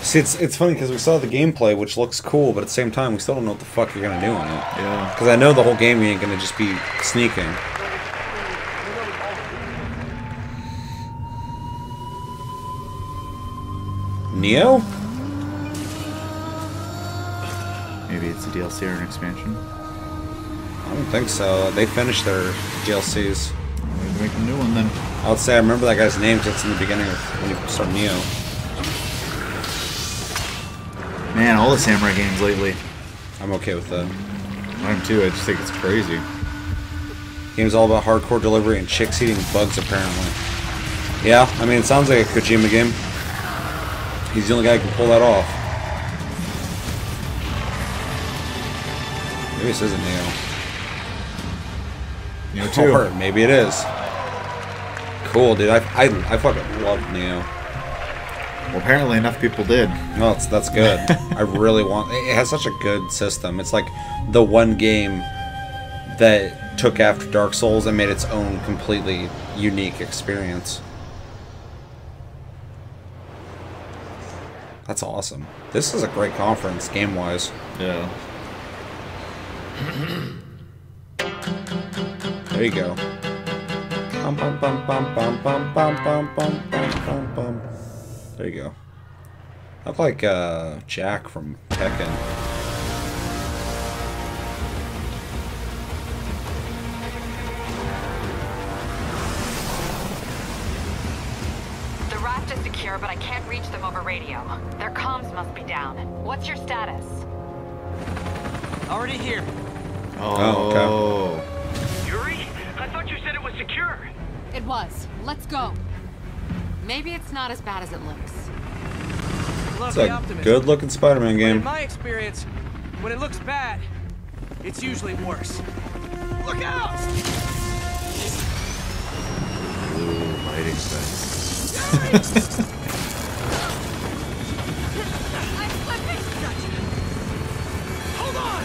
See, it's funny because we saw the gameplay, which looks cool, but at the same time, we still don't know what the fuck you're gonna do on it. Yeah. Because I know the whole game you ain't gonna just be sneaking. Neo? Maybe it's a DLC or an expansion. I don't think so. They finished their DLCs. make a new one then. I would say I remember that guy's name because it's in the beginning of when you start Neo. Man, all the samurai games lately. I'm okay with that. I am too. I just think it's crazy. Game's all about hardcore delivery and chicks eating bugs, apparently. Yeah, I mean, it sounds like a Kojima game. He's the only guy who can pull that off. Maybe this isn't Neo. Neo 2. Or maybe it is. Cool, dude. I fucking love Neo. Well, apparently enough people did. No, that's good. I really want... It has such a good system. It's like the one game that took after Dark Souls and made its own completely unique experience. That's awesome. This is a great conference, game-wise. Yeah. There you go. Bum, bum, bum, bum, bum, bum, bum, bum, bum, bum, bum. There you go. I look like Jack from Tekken. The raft is secure, but I can't reach them over radio. Their comms must be down. What's your status? Already here. Oh, okay. Yuri? I thought you said it was secure. It was. Let's go. Maybe it's not as bad as it looks. It's a good-looking Spider-Man game. In my experience, when it looks bad, it's usually worse. Look out! Ooh, lighting effects. Hold on!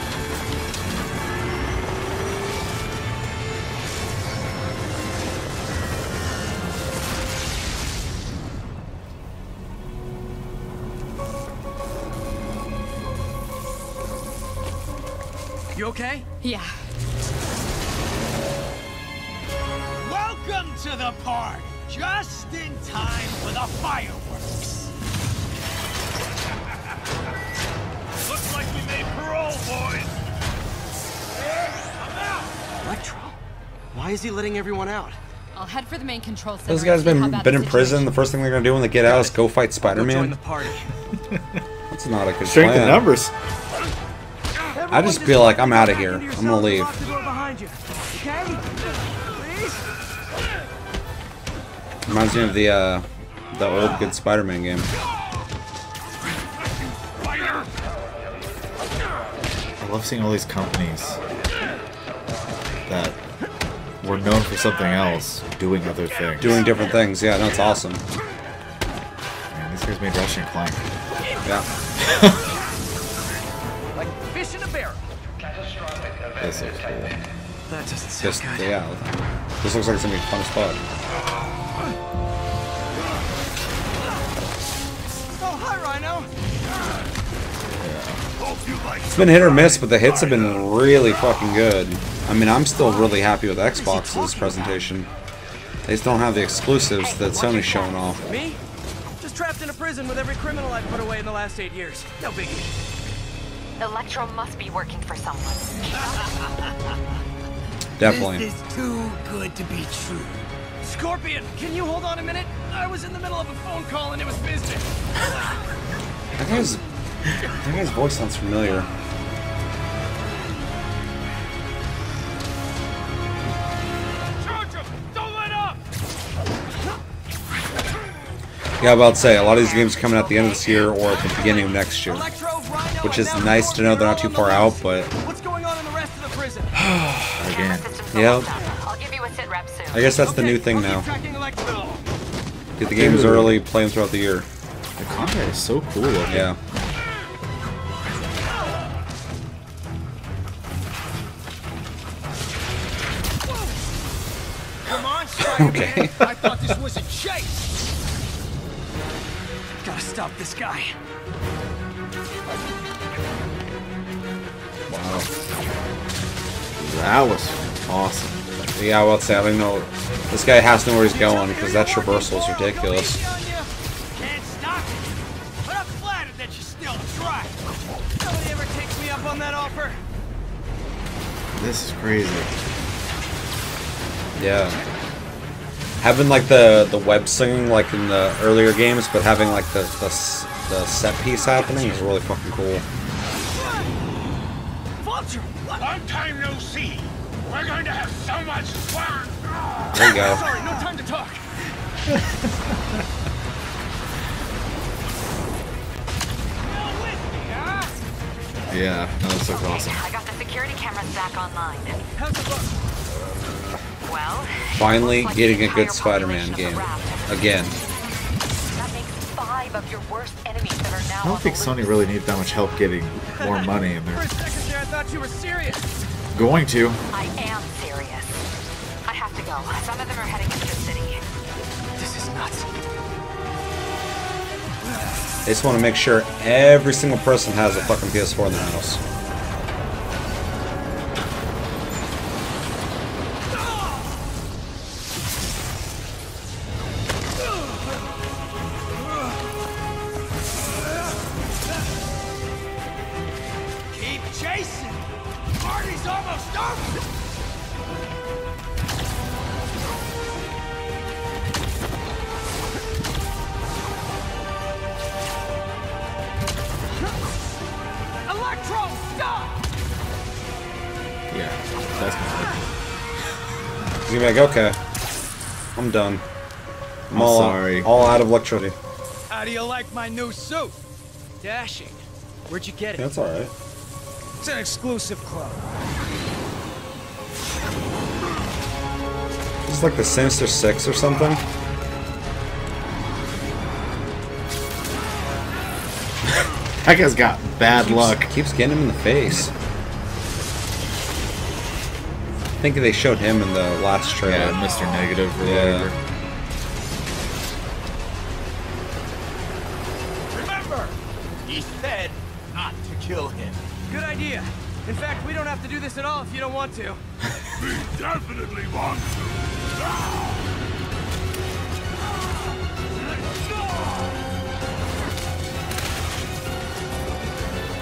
You okay? Yeah. Welcome to the party! Just in time for the fireworks! Looks like we made parole, boys! I'm out! Electro? Why is he letting everyone out? I'll head for the main control center. Those guys been in prison. The first thing they're gonna do when they get out is go fight Spider-Man. Join the party. That's not a good Strength in plan. numbers. I just feel like I'm out of here. I'm gonna leave. Lock the door behind you. Okay? Please? Reminds me of the old good Spider-Man game. I love seeing all these companies that were known for something else doing other things. Doing different things. Yeah, that's awesome. Man, these guys made Russian Clank. Yeah. Like fish in a barrel. This looks cool. That doesn't sound good. Yeah. This looks like it's gonna be a fun spot. Oh, hi, Rhino. It's been hit or miss, but the hits have been really fucking good. I mean, I'm still really happy with Xbox's presentation. They just don't have the exclusives that Sony's showing off. Me? Just trapped in a prison with every criminal I've put away in the last 8 years. No biggie. Electro must be working for someone. Definitely. This is too good to be true. Scorpion, can you hold on a minute? I was in the middle of a phone call and it was business. That guy's voice sounds familiar. Charge him! Don't let up! Yeah, I'm about to say, a lot of these games are coming at the end of this year or at the beginning of next year. Which is nice to know they're not too far out, but... What's going on in the rest of the prison? Again. Yeah. I'll give you a sit rep soon. I guess that's the new thing now. Get the games early, play them throughout the year. The combat is so cool looking. Yeah. Come on, Spider-Man. Okay. I thought this was a chase. Gotta stop this guy. Wow. That was awesome. Yeah, well, say, I don't know. This guy has to know where he's going, because that traversal is ridiculous. Can't stop it. But I'm flattered that you still try. Nobody ever takes me up on that offer. This is crazy. Yeah. Having like the web slinging like in the earlier games, but having like the set piece happening is really fucking cool. Vulture, long time no see. We're going to have so much fun. There you go. Sorry, no time to talk. Yeah, no, this looks awesome. I got the security cameras back online. How's it look? Well, Finally getting a good Spider-Man game again. that makes 5 of your worst enemies that are now. I don't think Sony really needs that much help getting more money in For there. a second there, I thought you were serious. Going to. I am serious. I have to go. Some of them are heading into the city. This is nuts. They just want to make sure every single person has a fucking PS4 in their house. Keep chasing. Party's almost over. Electro, stop! Yeah, that's gonna You're like, okay, I'm done. I'm all sorry. all out of electricity. How do you like my new suit? Dashing. Where'd you get it? That's all right. It's an exclusive club. This is like the Sinister Six or something. That guy's got bad luck. Keeps getting him in the face. I think they showed him in the last trailer. Yeah, Mr. Negative or Yeah. whatever. Remember, he said not to kill him. Good idea. In fact, we don't have to do this at all if you don't want to. We definitely want to.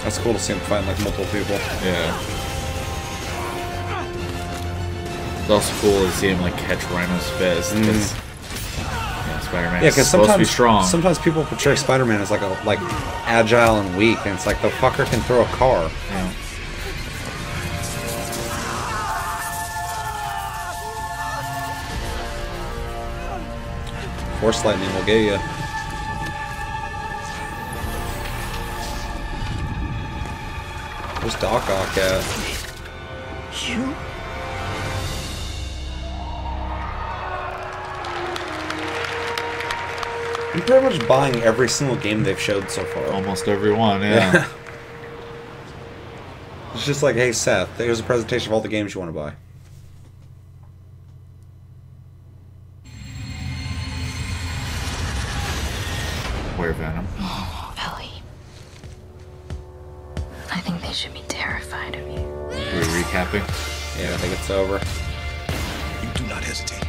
That's cool to see him fighting like multiple people. Yeah. It's also cool to see him like catch Rhino's fist. Because Spider-Man Yeah, is because supposed to be strong. sometimes people portray Spider-Man as like agile and weak, and it's like the fucker can throw a car. Yeah. Force lightning will get you. Where's Doc Ock at? You? I'm pretty much buying every single game they've showed so far. Almost every one, yeah. It's just like, hey Seth, here's a presentation of all the games you want to buy. Where Venom? Ellie. I think they should be terrified of you. Are we recapping? Yeah, I think it's over. You do not hesitate.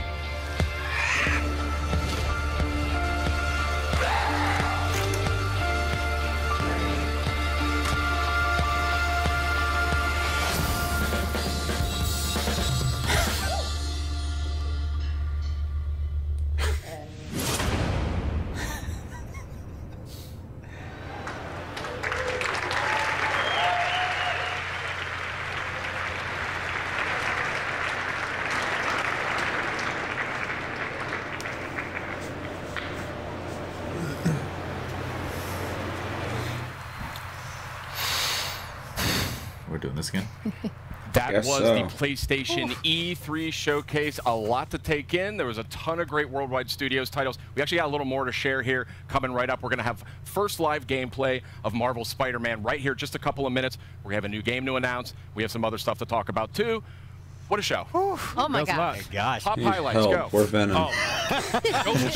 We're doing this again? That Guess was so. the PlayStation E3 showcase. A lot to take in. There was a ton of great Worldwide Studios titles. We actually got a little more to share here coming right up. We're going to have first live gameplay of Marvel's Spider-Man right here, just a couple of minutes. We have a new game to announce. We have some other stuff to talk about too. What a show. Oh my god. Gosh. Top highlights, Hell, go. poor Venom.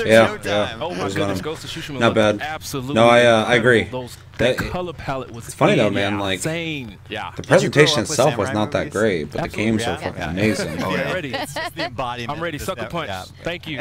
Yeah, yeah. Oh my Where's goodness, Venom? Ghost of Tsushima Not looked bad. Absolutely. No, I agree. That That- color palette was It's funny though, man. Like insane. Yeah. the Did you grow presentation up with itself was samurai not that movies? great, but the Absolutely, games yeah. are fucking Yeah. amazing. Oh, yeah. Ready. It's just the embodiment. I'm ready. of Sucker that- punch. yeah. Thank you.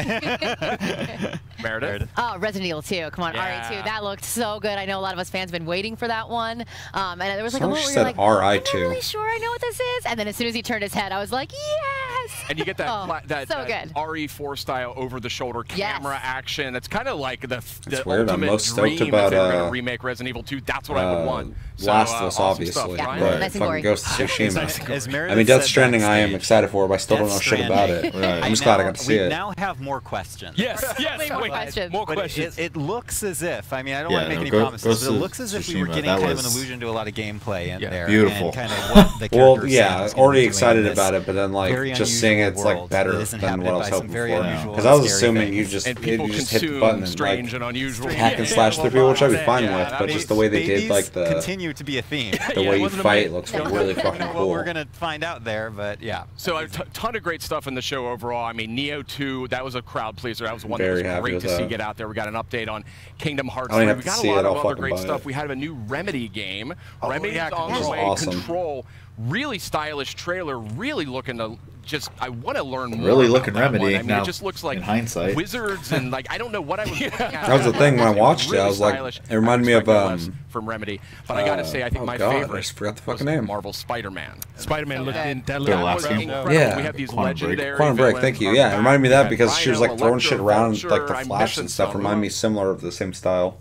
Meredith. Oh, Resident Evil 2. Come on, Yeah. RE2. That looked so good. I know a lot of us fans have been waiting for that one. And there was like a Someone moment just where you're said like, I'm RI2. not really sure I know what this is. And then as soon as he turned his head, I was like, yes! And you get that that so good. RE4 style over-the-shoulder camera action. It's kind of like the weird. I'm ultimate most stoked dream about if they were going to remake Resident Evil 2. That's what I would want. Last of Us, awesome obviously. stuff, Right. Nice and Fucking Ghost of Tsushima. As I mean, Death Stranding I am excited for, but I still don't know shit about it. Right. I'm just glad I got to see we it. now have more questions. Yes, more questions. More but questions. It looks as if, I mean, I don't want to make any promises, but it looks as if we were getting kind of an allusion to a lot of gameplay in there. Beautiful. And kind of what the Well, character yeah, sounds gonna already be excited doing about it, but then like just seeing it's like better than what I was hoping for. Because I was assuming you just hit the button and strange like and unusual hack and slash through people, which I'd be fine with. But just the way they did like the continue to be a theme. The way you fight looks really fucking cool. Well, we're gonna find out there, but yeah. So a ton of great stuff in the show overall. I mean, Neo 2, that was a crowd pleaser. That was one Very that happy was great with to see that. get out there. We got an update on Kingdom Hearts I don't 3. have We to got see a it, lot I'll of other fucking great buy stuff. it. We had a new Remedy game. Remedy's on That's the way. awesome. Control, really stylish trailer. Really looking to just. I want to learn more. Really about looking that Remedy. one. I mean, Now, it just looks like in hindsight. wizards and like I don't know what I was looking at. That was the thing when I watched it. I was like, stylish. it reminded me of from Remedy, but I gotta say, I think my God, I favorite just forgot the fucking was name. Marvel Spider-Man. Spider-Man looked in. That Their looked last game. incredible. Yeah. We have these Quantum Break. legendary Quantum Break, villains thank you. on Yeah, it back. reminded me of that We because had she was like Rhino, throwing shit Electro, around Vulture, like the I'm Flash missing and stuff. some. Remind me similar of the same style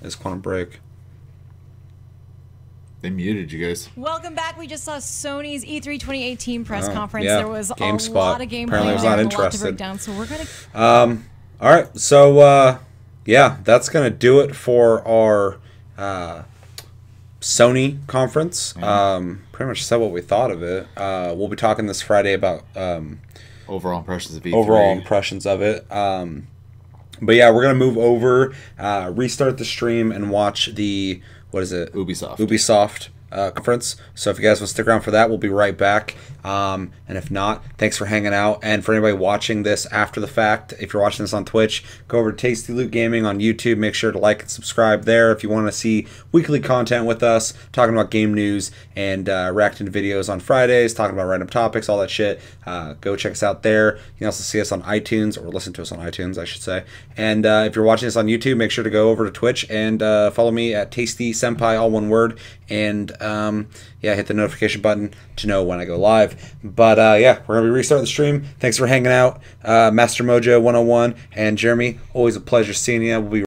as Quantum Break. They muted you guys. Welcome back. We just saw Sony's E3 2018 press conference. Yeah. There was GameSpot. a lot of gameplay Apparently I was there not and a lot to interested. break down. So we're gonna. All right, so yeah, that's gonna do it for our Sony conference. Pretty much said what we thought of it. We'll be talking this Friday about Overall impressions of E3. overall impressions of it. But yeah, we're gonna move over, restart the stream, and watch the Ubisoft conference. So if you guys want to stick around for that, we'll be right back. And if not, thanks for hanging out. And for anybody watching this after the fact, if you're watching this on Twitch, go over to Tasty Loot Gaming on YouTube. Make sure to like and subscribe there if you want to see weekly content with us, talking about game news and reacting to videos on Fridays, talking about random topics, all that shit. Go check us out there. You can also see us on iTunes, or listen to us on iTunes, I should say. And if you're watching this on YouTube, make sure to go over to Twitch and follow me at Tasty Senpai, all one word. And yeah, hit the notification button to know when I go live. But yeah, we're gonna be restarting the stream. Thanks for hanging out, Master Mojo 101 and Jeremy. Always a pleasure seeing you. We'll be